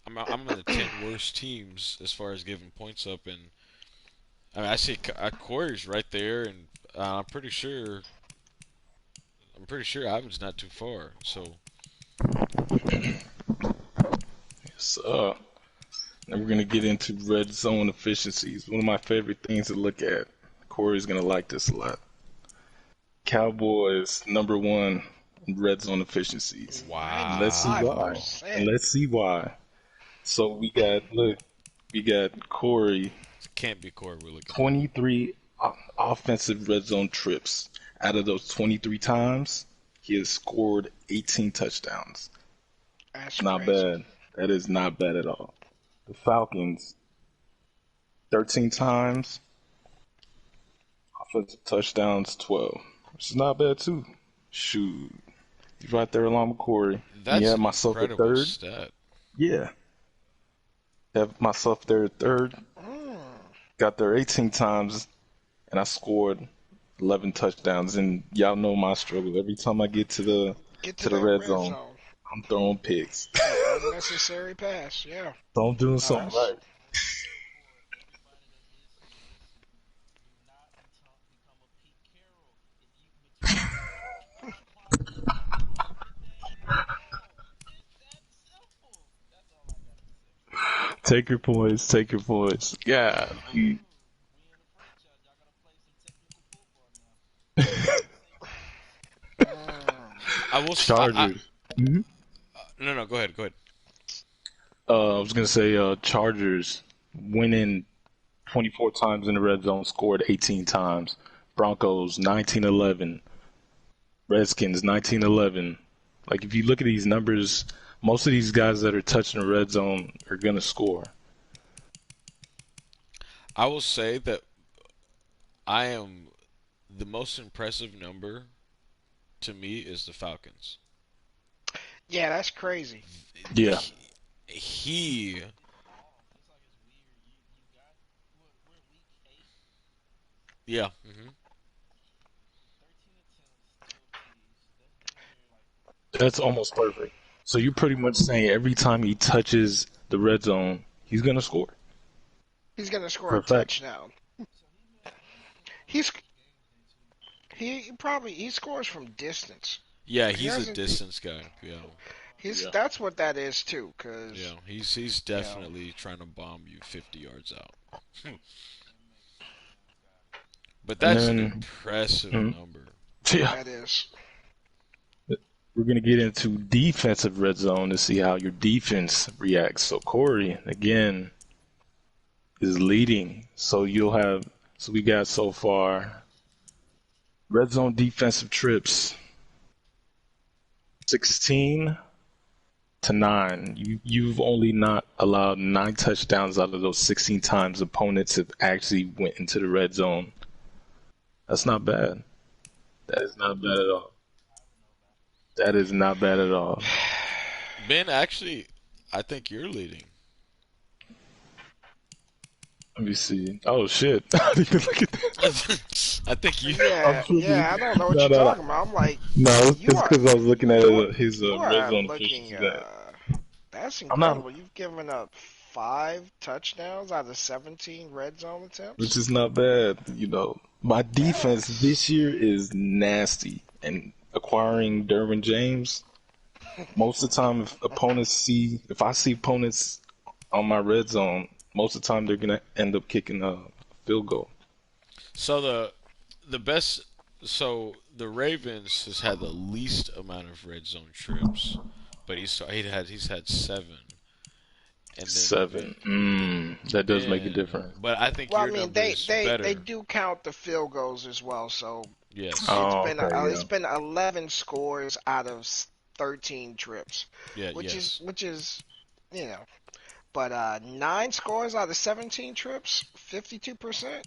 I'm in the 10 worst teams as far as giving points up, and I mean I see Corey's right there, and I'm pretty sure Ivan's not too far. So yes, and we're gonna get into red zone efficiencies. One of my favorite things to look at. Corey's gonna like this a lot. Cowboys number one in red zone efficiencies. And let's see wow, why. And 95%. let's see why. So we got Corey can't be Corey we're looking at. 23 offensive red zone trips. Out of those 23 times, he has scored 18 touchdowns. That's Not crazy. bad. That is not bad at all. The Falcons, 13 times, offensive touchdowns, 12. Which is not bad, too. Shoot. He's right there along with Corey. And That's yeah, an myself at incredible third. stat. Yeah. Have myself there at third. Mm. Got there 18 times, and I scored 11 touchdowns. And y'all know my struggle. Every time I get to the Get to to the that red red zone, zone. I'm throwing picks. Unnecessary pass. Yeah. So I'm doing No, something that's right. Take your points. Take your points. Yeah. I will. Chargers. Hmm. No, go ahead. Go ahead. I was gonna say Chargers winning 24 times in the red zone, scored 18 times. Broncos 19-11. Redskins 19-11. Like if you look at these numbers, most of these guys that are touching the red zone are gonna score. I will say that I am the most impressive number to me is the Falcons. yeah. That's crazy. Yeah. He yeah. That's almost perfect. So you're pretty much saying every time he touches the red zone, he's gonna score. He's gonna score a Perfect. touchdown. He's he scores from distance. Yeah, He he's a doesn't. distance guy. Yeah. He's Yeah. that's what that is too. Yeah, Cause he's you know, definitely trying to bomb you 50 yards out. But And that's an then, impressive mhm. number. Yeah, that is. we're gonna get into defensive red zone to see how your defense reacts. So Corey again is leading. So we got so far red zone defensive trips 16 to 9. You've only not allowed 9 touchdowns out of those 16 times opponents have actually went into the red zone. That's not bad. That is not bad at all. That is not bad at all. Ben, actually, I think you're leading. Let me see. Oh shit! I didn't even look at that. I think you. I'm Yeah, tripping. yeah. I don't know what No, you're no, no. talking about. I'm like, No, you it's are because I was looking at you are his you red are zone looking. efficiency. That's I'm not, incredible. You've given up 5 touchdowns out of 17 red zone which attempts. is not bad. My defense That's this year is nasty, and acquiring Derwin James. Most of the time, if I see opponents on my red zone, most of the time they're gonna end up kicking a field goal. So the best. So the Ravens has had the least amount of red zone trips, but he's had seven, and then Seven. That does make a yeah. difference. But I think well, I your mean, number is they better. do count the field goals as well. So Yes. it's Oh, been okay, yeah. it's been 11 scores out of 13 trips, Yeah. which is Yes. which is you know, but 9 scores out of 17 trips, 52%.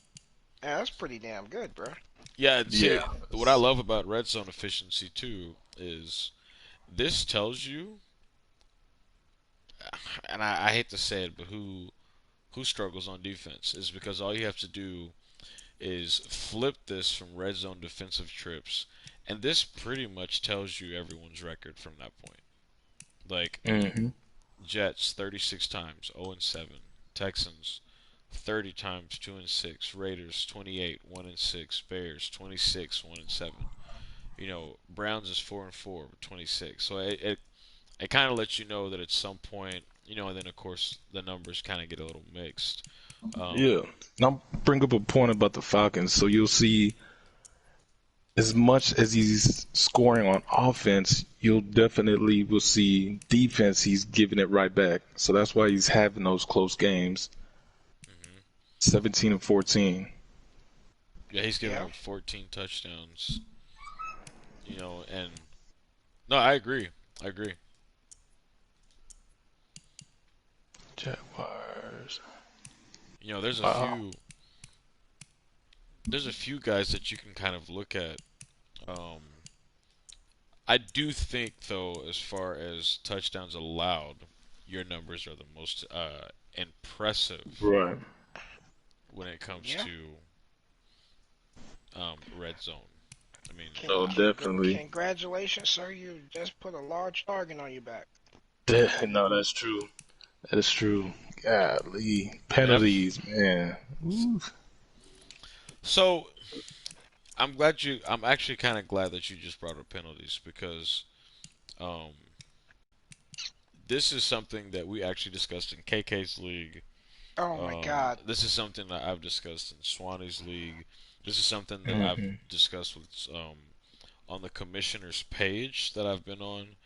Yeah, that's pretty damn good, bro. Yeah. See, Yeah. what I love about red zone efficiency too is this tells you, and I hate to say it, but who struggles on defense is because all you have to do is flip this from red zone defensive trips, and this pretty much tells you everyone's record from that point. Like hmm Jets 36 times 0 and 7, Texans 30 times 2 and 6, Raiders 28 1 and 6, Bears 26 1 and 7. Browns is 4 and 4 26. So it kind of lets you know that at some point, and then of course the numbers kind of get a little mixed. Um, Yeah. Now bring up a point about the Falcons. So you'll see as much as he's scoring on offense, you'll definitely will see defense. He's giving it right back. So that's why he's having those close games, mhm. 17 and 14. Yeah, he's given Yeah. up 14 touchdowns. And no, I agree. I agree. Jaguars. You know, there's a Wow. few there's a few guys that you can kind of look at. Um, I do think though, as far as touchdowns allowed, your numbers are the most impressive Right. when it comes Yeah. to red zone. I mean, Oh, definitely. Congratulations, sir. You just put a large target on your back. No, that's true. That is true. Golly. yep. Penalties, man. Ooh. So I'm actually kind of glad that you just brought up penalties because um, this is something that we actually discussed in KK's league. Oh my God. This is something that I've discussed in Swanee's league. This is something that I've hmm discussed with on the commissioner's page that I've been on.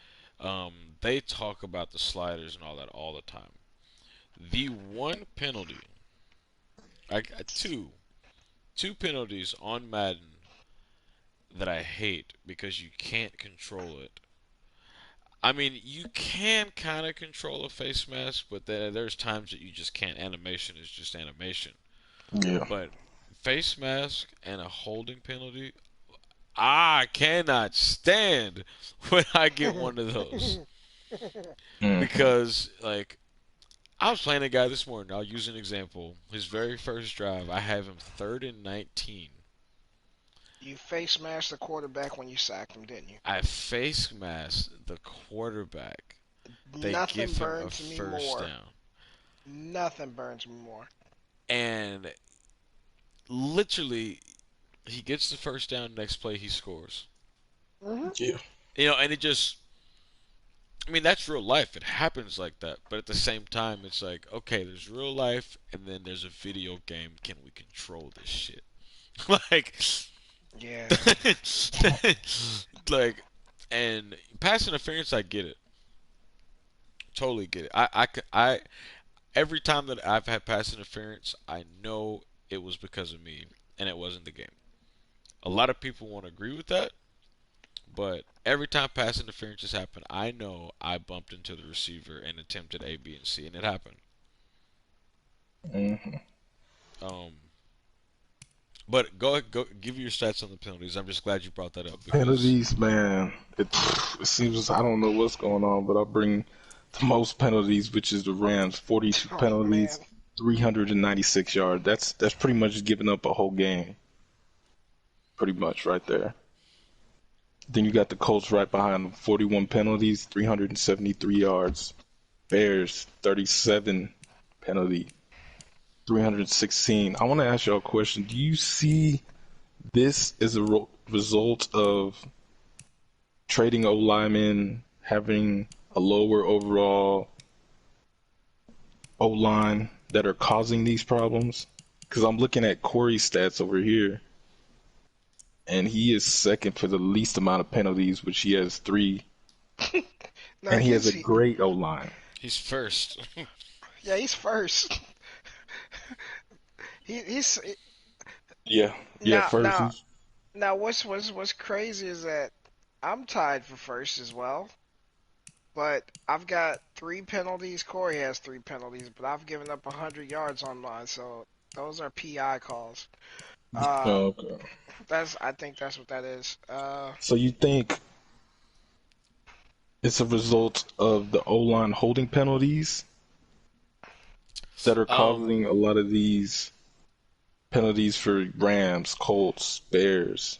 They talk about the sliders and all that all the time. The one penalty, two penalties on Madden that I hate because you can't control it. I mean, you can kind of control a face mask, but there's times that you just can't. Animation is just animation. Yeah. But face mask and a holding penalty, I cannot stand when I get one of those hmm because like I was playing a guy this morning. I'll use an example. His very first drive, I have him 3rd and 19. You face mashed the quarterback when you sacked him, didn't you? I face masked the quarterback. They Nothing give him a burns me first more. down. Nothing burns me more. And literally, he gets the first down. Next play, he scores. Hmm. Yeah. And it just, I mean, that's real life. It happens like that. But at the same time, it's like, okay, there's real life, and then there's a video game. Can we control this shit? like, Yeah. like, and pass interference, I get it. Totally get it. Every time that I've had pass interference, I know it was because of me, and it wasn't the game. A lot of people won't agree with that, but every time pass interference has happened, I know I bumped into the receiver and attempted A, B, and C, and it happened. hmm Um, but go give you your stats on the penalties. I'm just glad you brought that up because Penalties, man. It seems I don't know what's going on, but I bring the most penalties, which is the Rams, 42 Oh man. penalties, 396 yards. That's pretty much giving up a whole game, pretty much right there. Then you got the Colts right behind them, 41 penalties, 373 yards. Bears 37 penalty, 316. I want to ask y'all a question. Do you see this as a result of trading O linemen, having a lower overall O line that are causing these problems? Because I'm looking at Corey's stats over here, and he is second for the least amount of penalties, which he has three, No, and he has a great O line. He's first. yeah, he's first. He's Yeah, now first. now now. What's crazy is that I'm tied for first as well, but I've got three penalties. Corey has three penalties, but I've given up 100 yards on mine, so those are PI calls. Oh, Um, okay. I think that's what that is. So you think it's a result of the O line holding penalties that are Um, causing a lot of these penalties for Rams, Colts, Bears?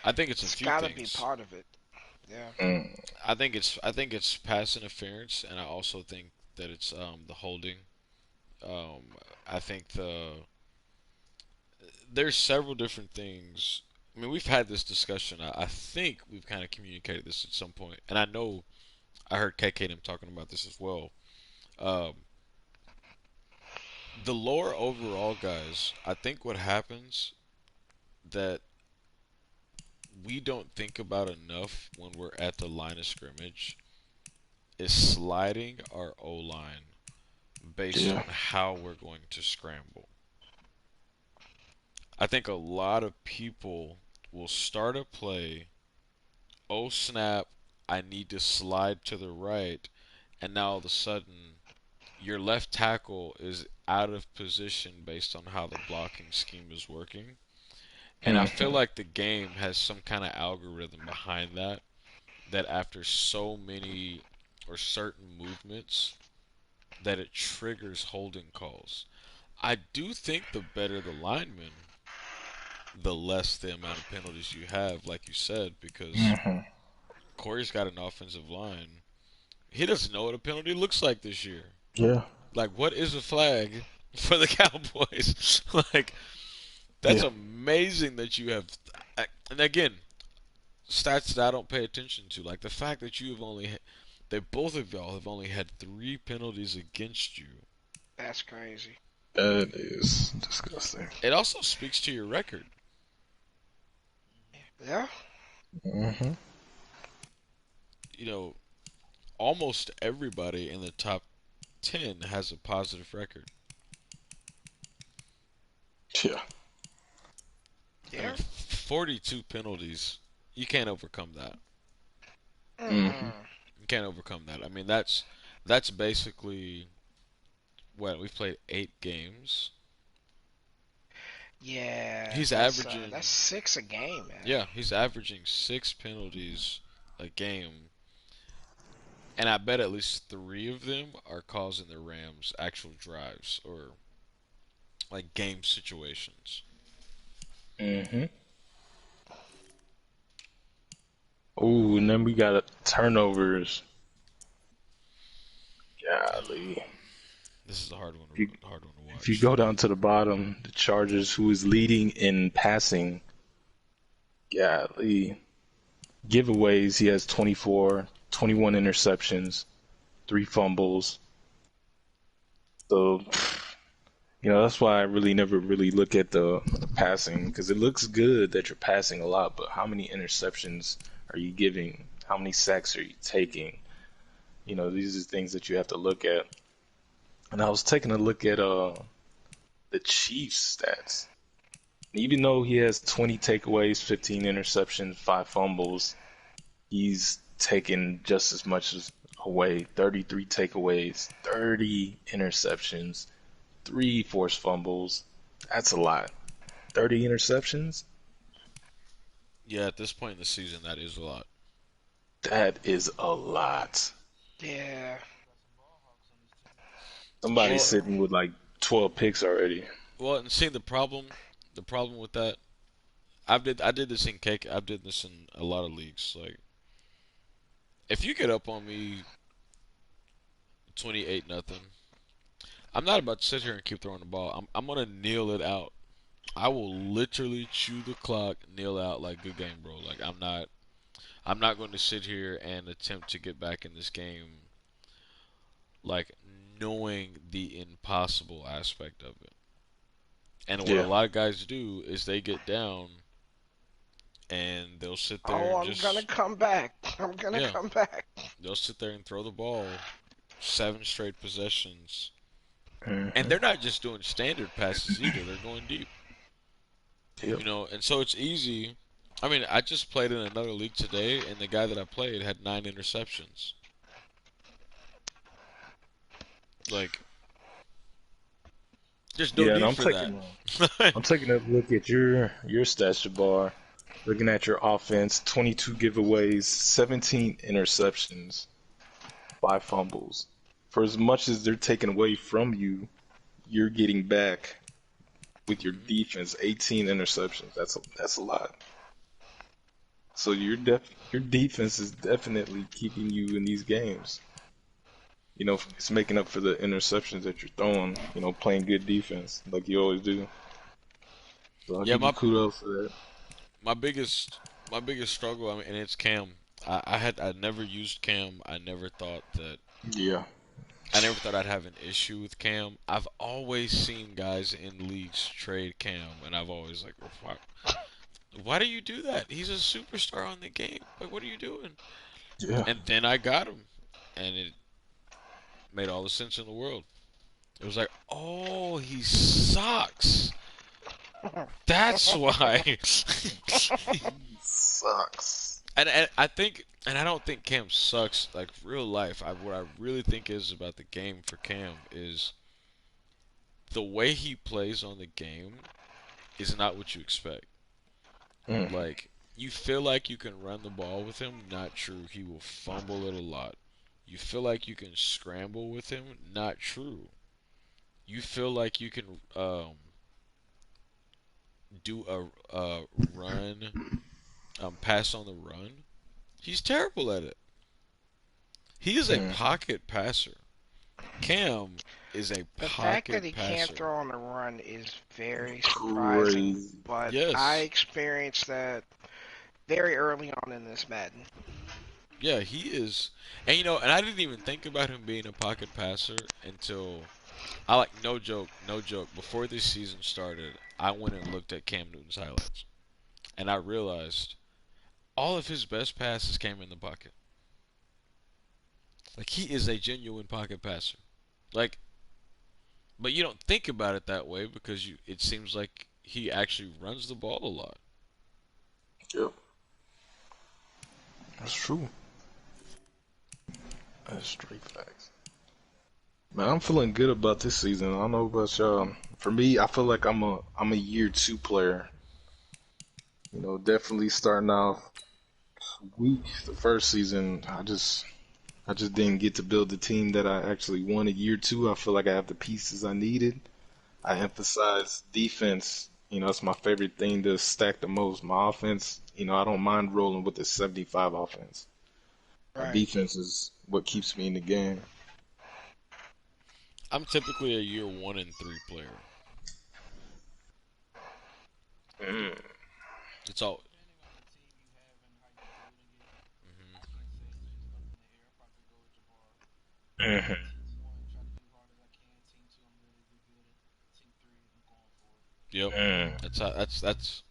I think it's a it's few got to be things. part of it. Yeah. Mm. I think it's pass interference, and I also think that it's the holding. I think there's several different things. I mean, we've had this discussion. I think we've kind of communicated this at some point, and I know I heard KK them talking about this as well. Um, the lower overall guys, I think what happens that we don't think about enough when we're at the line of scrimmage is sliding our O line based Yeah. on how we're going to scramble. I think a lot of people will start a play, oh snap, I need to slide to the right, and now all of a sudden your left tackle is out of position based on how the blocking scheme is working. And I feel Hmm. like the game has some kind of algorithm behind that, that after so many or certain movements, that it triggers holding calls. I do think the better the lineman, the less the amount of penalties you have, like you said, because Hmm. Corey's got an offensive line. He doesn't know what a penalty looks like this year. Yeah. Like, what is a flag for the Cowboys? Like, that's Yeah. amazing that you have. And again, stats that I don't pay attention to, like the fact that you have only, that both of y'all have only had three penalties against you. That's crazy. That is disgusting. It also speaks to your record. Yeah. Hmm. You know, almost everybody in the top 10 has a positive record. Yeah. I mean, Yeah. 42 penalties. You can't overcome that. Hmm. Mm-mm. You can't overcome that. I mean, that's basically what we've played 8 games. Yeah. He's That's averaging, six a game, man. yeah, he's averaging 6 penalties a game, and I bet at least 3 of them are causing the Rams actual drives or like game situations. Hmm. Ooh, and then we got turnovers. Golly. This is a If you, hard one to if you watch. go down to the bottom, the Chargers, who is leading in passing, golly. Giveaways, he has 24, 21 interceptions, three fumbles. So, that's why I really never really look at the passing because it looks good that you're passing a lot, but how many interceptions are you giving? How many sacks are you taking? These are things that you have to look at. And I was taking a look at the Chiefs stats. Even though he has 20 takeaways, 15 interceptions, five fumbles, he's taken just as much as away. 33 takeaways, 30 interceptions, three forced fumbles. That's a lot. 30 interceptions? Yeah, at this point in the season, that is a lot. That is a lot. Yeah. Somebody's Well, True. sitting with like 12 picks already. and see the problem with that, I did this in cake. I did this in a lot of leagues. Like, if you get up on me 28 nothing. I'm not about to sit here and keep throwing the ball. I'm gonna kneel it out. I will literally chew the clock, kneel out like good game, bro. Like I'm not going to sit here and attempt to get back in this game like knowing the impossible aspect of it. And what a Yeah. lot of guys do is they get down and they'll sit there Oh, and I'm gonna just come back. I'm gonna yeah, come back. they'll sit there and throw the ball 7 straight possessions. And Hmm. they're not just doing standard passes either, they're going deep. Yep. And so it's easy. I mean, I just played in another league today, and the guy that I played had 9 interceptions. Like, there's no Yeah, and need I'm for that. taking I'm taking a look at your stats bar. Looking at your offense, 22 giveaways, 17 interceptions, 5 fumbles. For as much as they're taking away from you, you're getting back with your Mhm. defense 18 interceptions. That's a lot. So your defense is definitely keeping you in these games. It's making up for the interceptions that you're throwing. Playing good defense like you always do. So I'll Yeah, give you my kudos for that. my biggest my biggest struggle, I mean, and it's Cam. I never used Cam. Yeah. I never thought I'd have an issue with Cam. I've always seen guys in leagues trade Cam, and I've always like, why do you do that? He's a superstar on the game. Like, what are you doing? Yeah. And then I got him, and it made all the sense in the world. It was like, oh, he sucks. That's why. He sucks. And I think, and I don't think Cam sucks like real life. What I really think is about the game for Cam is the way he plays on the game is not what you expect. Mm. Like, you feel like you can run the ball with him, not true. He will fumble it a lot. You feel like you can scramble with him, not true. You feel like you can do a run, pass on the run. He's terrible at it. He is a Mm. pocket passer. Cam is a The fact that pocket he can't passer. throw on the run is very surprising, Crazy. but I Yes. experienced that very early on in this Madden. Yeah, he is. And I didn't even think about him being a pocket passer until I like no joke, no joke. Before this season started, I went and looked at Cam Newton's highlights, and I realized all of his best passes came in the pocket. Like he is a genuine pocket passer. Like, but you don't think about it that way because it seems like he actually runs the ball a lot. Yep. That's true. That's straight facts. Man, I'm feeling good about this season. I don't know about y'all. For me, I feel like I'm a year two player. Definitely starting off weak the first season. I just didn't get to build the team that I actually wanted. Year two, I feel like I have the pieces I needed. I emphasize defense. It's my favorite thing to stack the most. My offense, I don't mind rolling with the 75 offense. My Right. defense is what keeps me in the game. I'm typically a year 1 and 3 player. Mm. It's all. Mhm. Hmm. Yep. Mm. That's.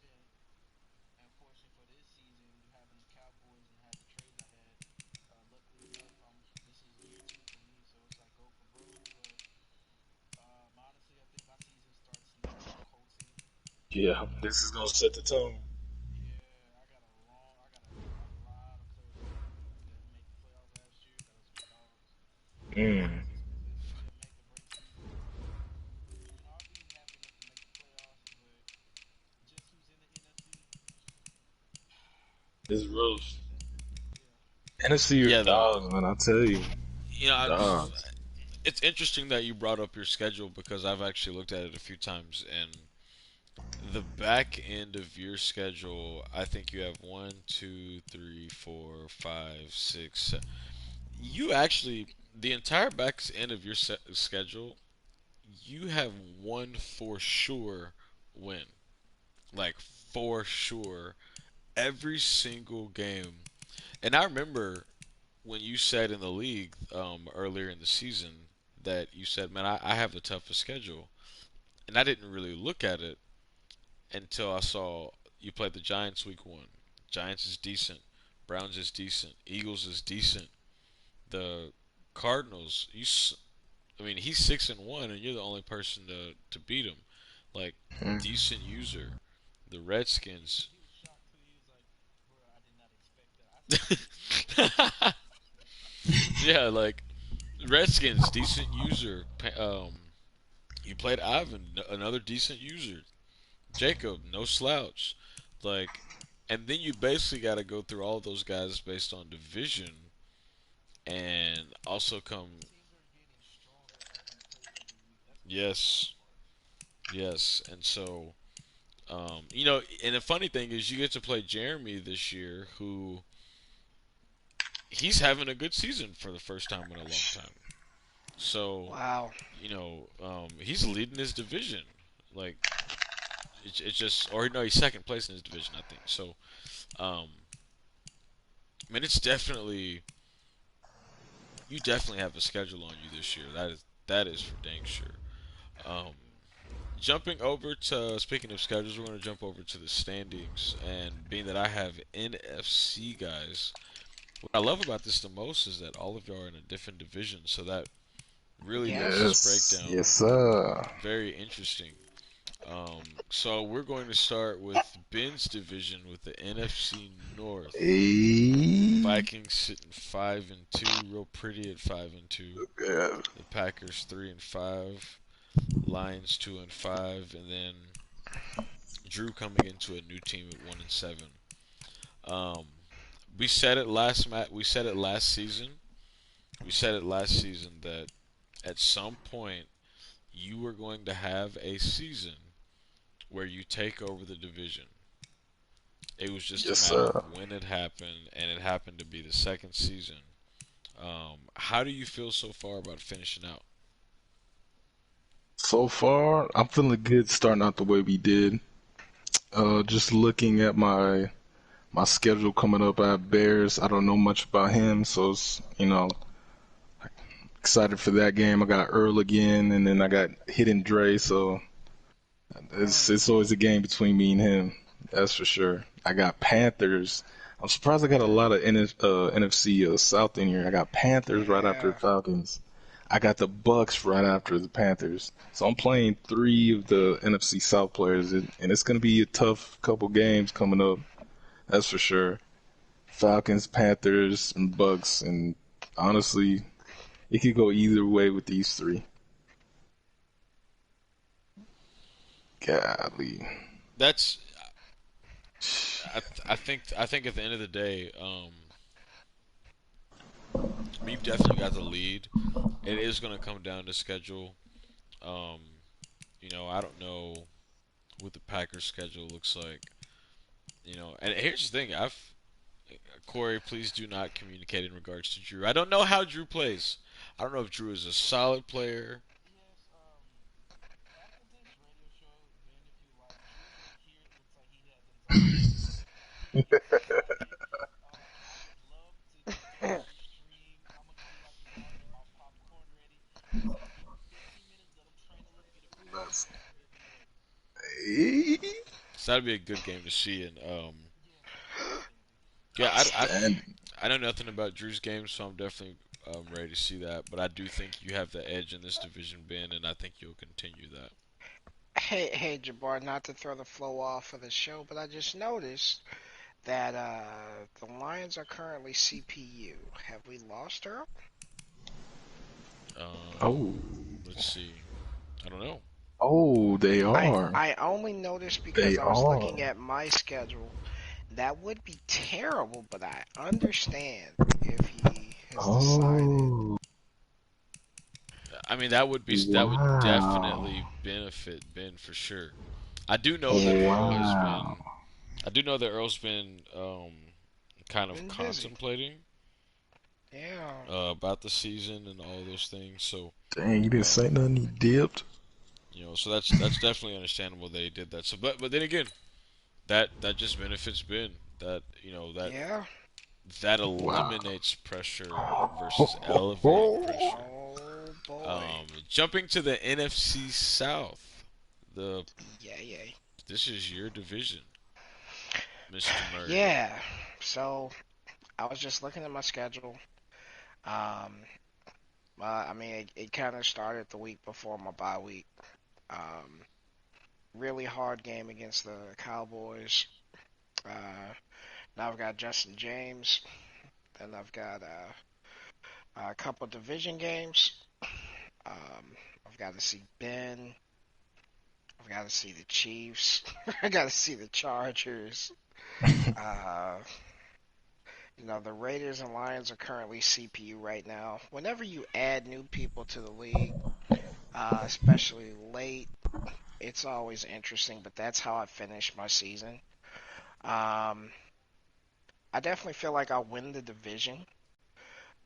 Yeah, this is gonna set the tone. Mm. It's rough. Tennessee are Yeah, though. dogs, man. I tell you, You know, dogs. it's interesting that you brought up your schedule because I've actually looked at it a few times, and the back end of your schedule, I think you have one, two, three, four, five, six. You actually the entire back end of your schedule, you have one for sure win. Like for sure, every single game. And I remember when you said in the league earlier in the season that you said, "Man, I have the toughest schedule," and I didn't really look at it until I saw you played the Giants week one. Giants is decent. Browns is decent. Eagles is decent. The Cardinals, I mean, he's 6-1, and you're the only person to beat him. Like Mm. decent user. The Redskins. Yeah, like Redskins, decent user. You played Ivan, another decent user. Jacob, no slouch. Like, and then you basically got to go through all of those guys based on division, and also come. Yes, yes, and so and the funny thing is you get to play Jeremy this year, who he's having a good season for the first time in a long time. So, Wow. he's leading his division. Like it's just, or no, he's second place in his division, I think. So, um, I mean, it's definitely you definitely have a schedule on you this year. That is for dang sure. Um, Jumping over to speaking of schedules, we're going to jump over to the standings. And being that I have NFC guys, what I love about this the most is that all of y'all are in a different division, so that really makes this Yes. Yes, breakdown yes, sir. very interesting. So we're going to start with Ben's division with the NFC North. Hey. Vikings sitting 5-2, real pretty at 5-2. Yeah. The Packers 3-5. Lions 2-5, and then Drew coming into a new team at 1-7. Um, we said it last We said it last season. We said it last season that at some point you were going to have a season where you take over the division. It was just a Yes, matter sir. of when it happened, and it happened to be the second season. How do you feel so far about finishing out? So far, I'm feeling good starting out the way we did. Just looking at my schedule coming up, I have Bears. I don't know much about him, so it's, excited for that game. I got Earl again, and then I got Hidden Dre, so Mm. it's always a game between me and him. That's for sure. I got Panthers. I'm surprised I got a lot of NFC South in here. I got Panthers right after the Yeah. Falcons. I got the Bucks right after the Panthers. So I'm playing three of the NFC South players, and it's going to be a tough couple games coming up. That's for sure. Falcons, Panthers, and Bucks, and honestly, it could go either way with these three. Golly. That's I think at the end of the day, I mean, you've definitely got the lead. It is going to come down to schedule. Um, I don't know what the Packers' schedule looks like. And here's the thing: Corey, please do not communicate in regards to Drew. I don't know how Drew plays. I don't know if Drew is a solid player. That's, So that'd be a good game to see. And yeah, outstanding. I know nothing about Drew's game, so I'm definitely ready to see that. But I do think you have the edge in this division, Ben, and I think you'll continue that. Hey, Jabbar, not to throw the flow off of the show, but I just noticed that the Lions are currently CPU. Have we lost Earl? Oh, Let's see. I don't know. oh, they I are. I only noticed because They I was looking are. at my schedule. That would be terrible, but I understand if he has decided. Oh, I mean, that would wow. definitely benefit Ben for sure. I do know that Earl has Wow. been. I do know that Earl's been kind of Been busy. contemplating Yeah. about the season and all those things. So, Dang, you didn't say um, nothing. He dipped. so that's definitely understandable that he did that. So, but then again, that just benefits Ben. That Yeah. that Wow. eliminates pressure versus elevating pressure. Oh boy. Jumping to the NFC South, the Yeah, yeah. this is your division, Mr. Murray. Yeah. So I was just looking at my schedule. Um, I mean, it kind of started the week before my bye week. Um, really hard game against the Cowboys. Now I've got Justin James. Then I've got a couple division games. Um, I've got to see Ben. I've got to see the Chiefs. I got to see the Chargers. Uh, the Raiders and Lions are currently CPU right now. Whenever you add new people to the league, especially late, it's always interesting. But that's how I finish my season. Um, I definitely feel like I'll win the division,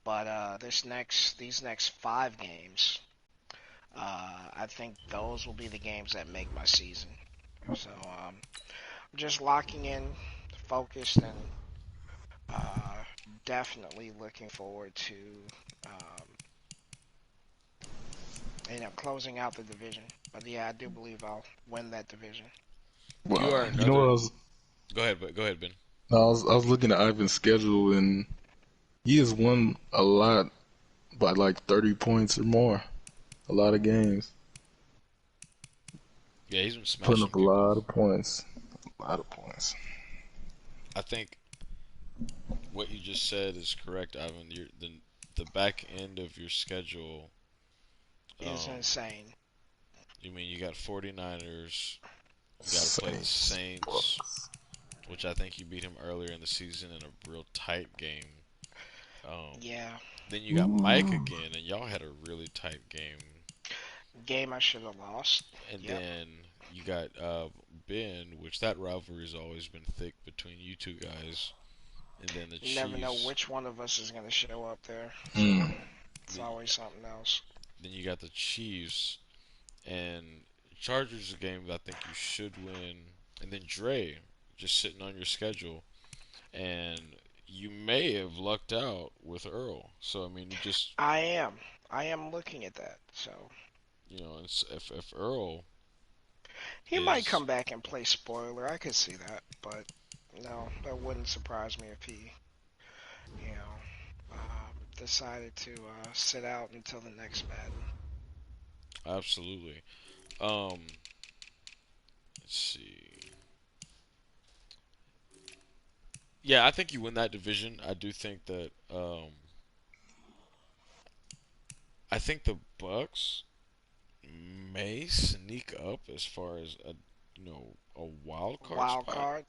but these next 5 games, I think those will be the games that make my season. So I'm just locking in, focused, and uh, definitely looking forward to um, closing out the division. But yeah, I do believe I'll win that division. You are Wow. You know what? another. Go ahead, Ben. I was looking at Ivan's schedule, and he has won a lot by like 30 points or more. A lot of games, Yeah, he's been putting smashing up a people. lot of points. A lot of points. I think what you just said is correct, Ivan. The back end of your schedule. Is Um, insane. you mean you got 49ers. You got to play the Saints. Saints, which I think you beat him earlier in the season in a real tight game. Um, Yeah, then you got Mike Ooh. again, and y'all had a really tight game. game I should have lost. And Yep. then you got Ben, which that rivalry's always been thick between you two guys. And then the You never know Chiefs. which one of us is going to show up there. So Mm. it's Then, always something else. then you got the Chiefs and Chargers, a game that I think you should win. And then Dre, just sitting on your schedule, and you may have lucked out with Earl. So I mean, you just I am. I am looking at that. So if Earl he might is come back and play spoiler. I could see that, but no, that wouldn't surprise me if he, decided to sit out until the next Madden. absolutely, um, let's see. Yeah, I think you win that division. I do think that. I think the Bucks may sneak up as far as a wild card Wild spot, card,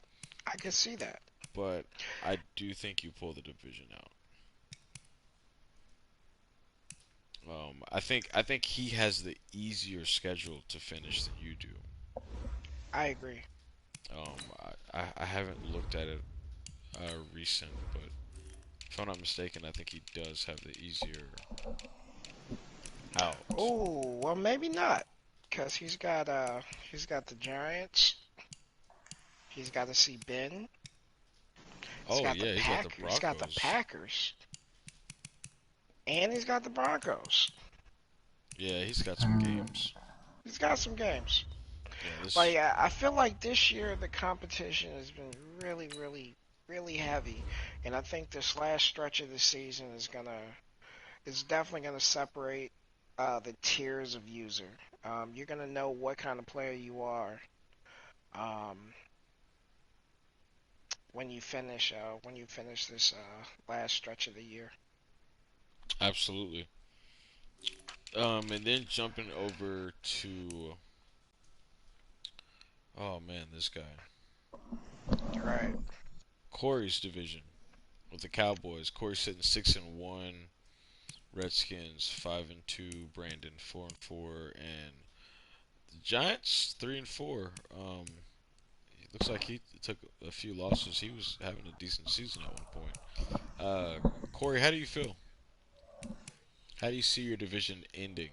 I could see that. but I do think you pull the division out. I think he has the easier schedule to finish than you do. I agree. I haven't looked at it recent, but if I'm not mistaken, I think he does have the easier out. Oh, well, maybe not, cause he's got the Giants. He's got to see Ben. He's Oh got the yeah, he's got the Packers. He's got the Broncos. Packers, and he's got the Broncos. Yeah, he's got some Mm. games. He's got some games. Yeah, But this. yeah, I feel like this year the competition has been really, really, really heavy, and I think this last stretch of the season is definitely gonna separate the tiers of user. You're gonna know what kind of player you are um, when you finish this last stretch of the year. Absolutely. And then jumping over to, oh man, this guy, Right. Corey's division with the Cowboys. Corey's sitting 6-1. Redskins 5-2. Brandon 4-4, and the Giants 3-4. It looks like he took a few losses. He was having a decent season at one point. Corey, how do you feel? How do you see your division ending?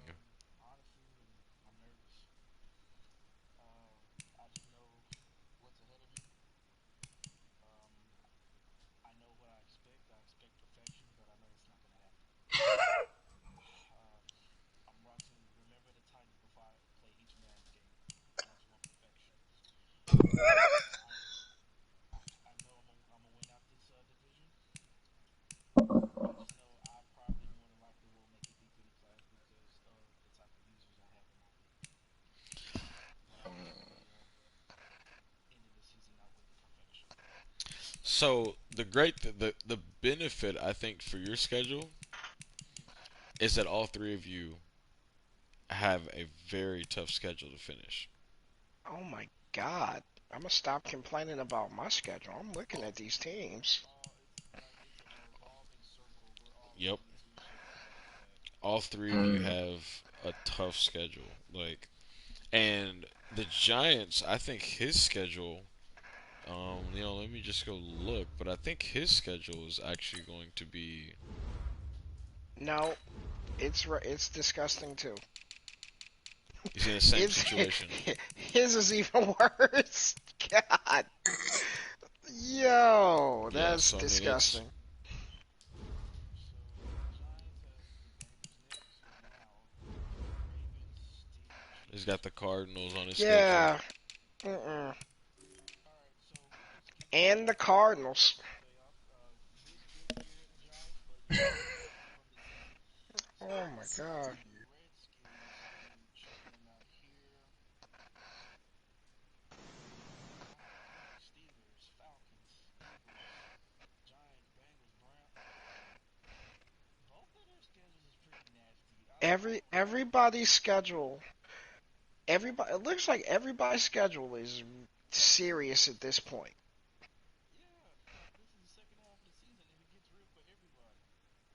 So the benefit I think for your schedule is that all three of you have a very tough schedule to finish. Oh my God. I'm gonna stop complaining about my schedule. I'm looking at these teams. Yep, all three of you Mm. have a tough schedule. Like, and the Giants, I think his schedule. Let me just go look, but I think his schedule is actually going to be. No, it's disgusting too. He's in the same His situation. his is even worse. God. Yo, Yeah, that's so I mean, it's disgusting. he's got the Cardinals on his schedule. Yeah. Mm-mm. And the Cardinals. Oh my God. Everybody's schedule. Everybody. It looks like everybody's schedule is serious at this point.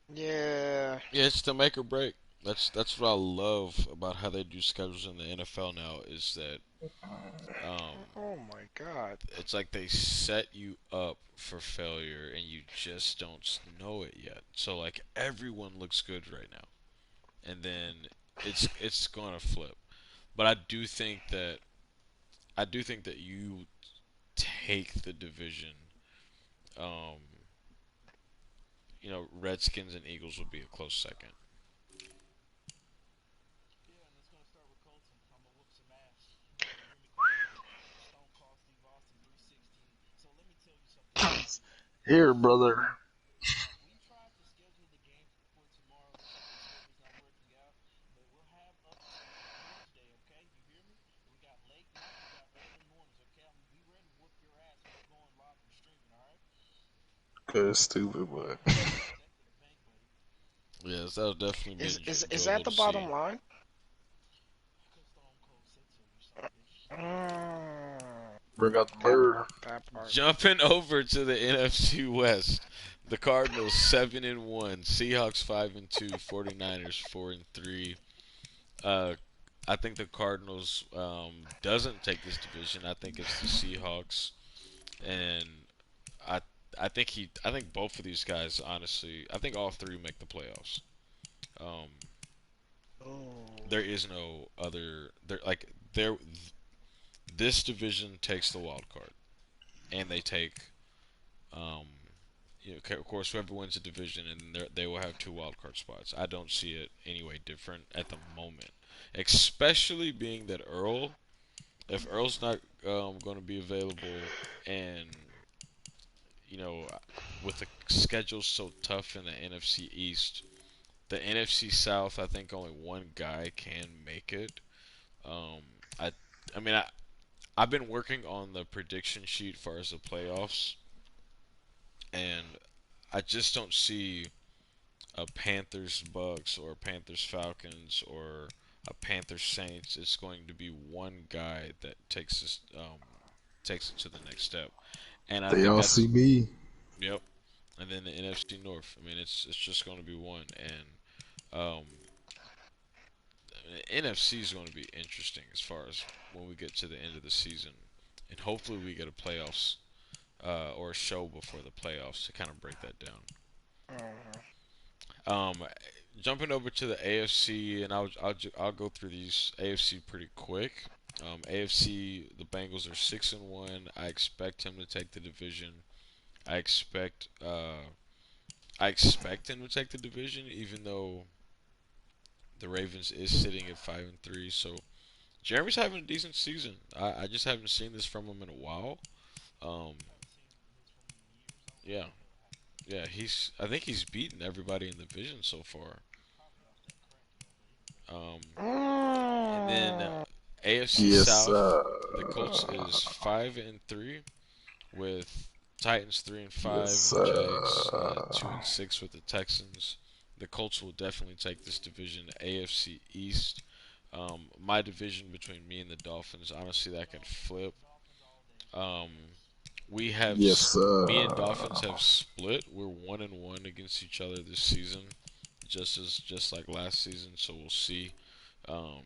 Yeah. Yeah, it's the make or break. That's what I love about how they do schedules in the NFL now is that um, Oh my God. it's like they set you up for failure and you just don't know it yet. So like everyone looks good right now, and then it's going to flip. But I do think that you take the division. Um, Redskins and Eagles would be a close second. Here, brother. Cause stupid, but Yes, that'll definitely be Is enjoyable that to the see. bottom line? Mm, bring out the that bird. part. That part. Jumping over to the NFC West, the Cardinals 7-1, Seahawks 5-2, 49ers 4-3. Uh, I think the Cardinals doesn't take this division. I think it's the Seahawks, and I I think both of these guys honestly. I think all three make the playoffs. Um, Oh. there is no other. There. This division takes the wild card, and they take um, of course, whoever wins the division, and they will have two wild card spots. I don't see it any way different at the moment, especially being that if Earl's not going to be available, and you know, with the schedule so tough in the NFC East, the NFC South, I think only one guy can make it. Um, I, I mean, I've been working on the prediction sheet for as the playoffs, and I just don't see a Panthers Bucks or a Panthers Falcons or a Panthers Saints. It's going to be one guy that takes it to the next step, and I They think all see that's me. yep. And then the NFC North. I mean, it's just going to be one, and um, NFC is going to be interesting as far as when we get to the end of the season, and hopefully we get a playoffs or a show before the playoffs to kind of break that down. Mhm. Um, jumping over to the AFC, and I'll go through these AFC pretty quick. AFC, the Bengals are 6-1. I expect him to take the division. I expect I expect him to take the division, even though the Ravens is sitting at 5-3. So Jeremy's having a decent season. I just haven't seen this from him in a while. Um, yeah, yeah. I think he's beaten everybody in the division so far. Um, and then Mm. AFC Yes, South, the Colts is 5-3 with Titans 3-5 yes, and the Jags 2-6 with the Texans. The Colts will definitely take this division. AFC East, my division between me and the Dolphins. Honestly, that can flip. Um, we have yes, me and Dolphins have split. We're 1-1 against each other this season, just like last season. So we'll see. Um,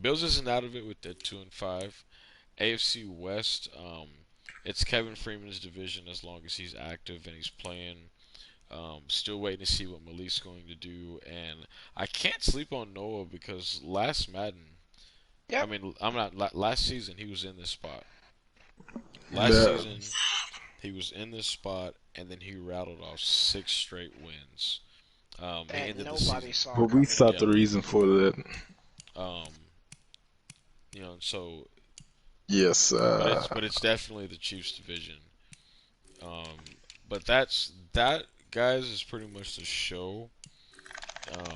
Bills isn't out of it with the 2-5. AFC West, it's Kevin Freeman's division as long as he's active and he's playing. Still waiting to see what Malik's going to do, and I can't sleep on Noah because last Madden, I Yep. mean, I'm not last season he was in this spot. Last that, season he was in this spot, and then he rattled off 6 straight wins. The That end of the nobody season, saw but we coming. thought yeah. the reason for that. Um, so Yes, but it's definitely the Chiefs division. But that guys is pretty much the show. Um,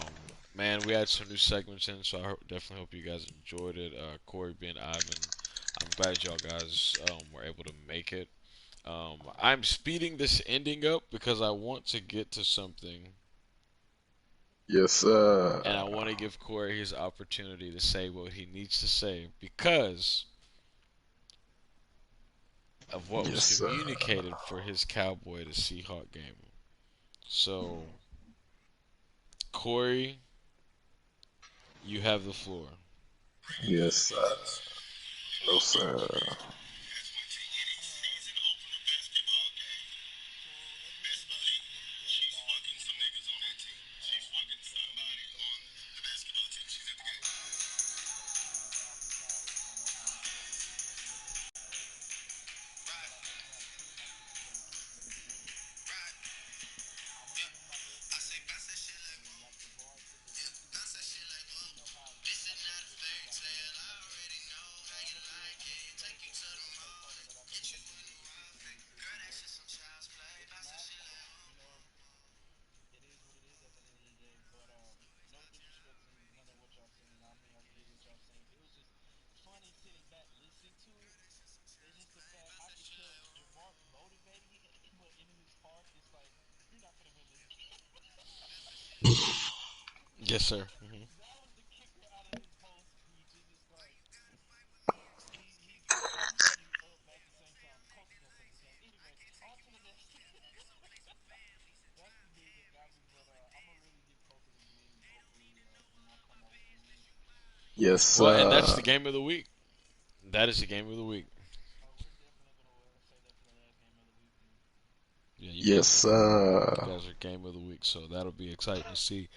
man, we had some new segments in, so definitely hope you guys enjoyed it. Corey, Ben, Ivan, I'm glad y'all guys were able to make it. I'm speeding this ending up because I want to get to something, yes, and I want to give Corey his opportunity to say what he needs to say because of what was yes, communicated for his Cowboy to Seahawk game. So, Corey, you have the floor. yes, no, sir. Yes, sir. Yes, Well, and that's the game of the week. That is the game of the week. Yeah, yes, you guys are game of the week, so that'll be exciting to see.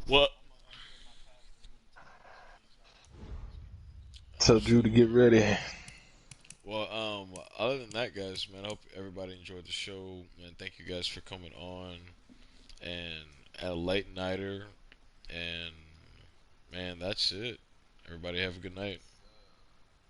What? tell Drew to get ready. Well, other than that, guys, man, I hope everybody enjoyed the show, and thank you guys for coming on and at a late nighter. And man, that's it. Everybody have a good night.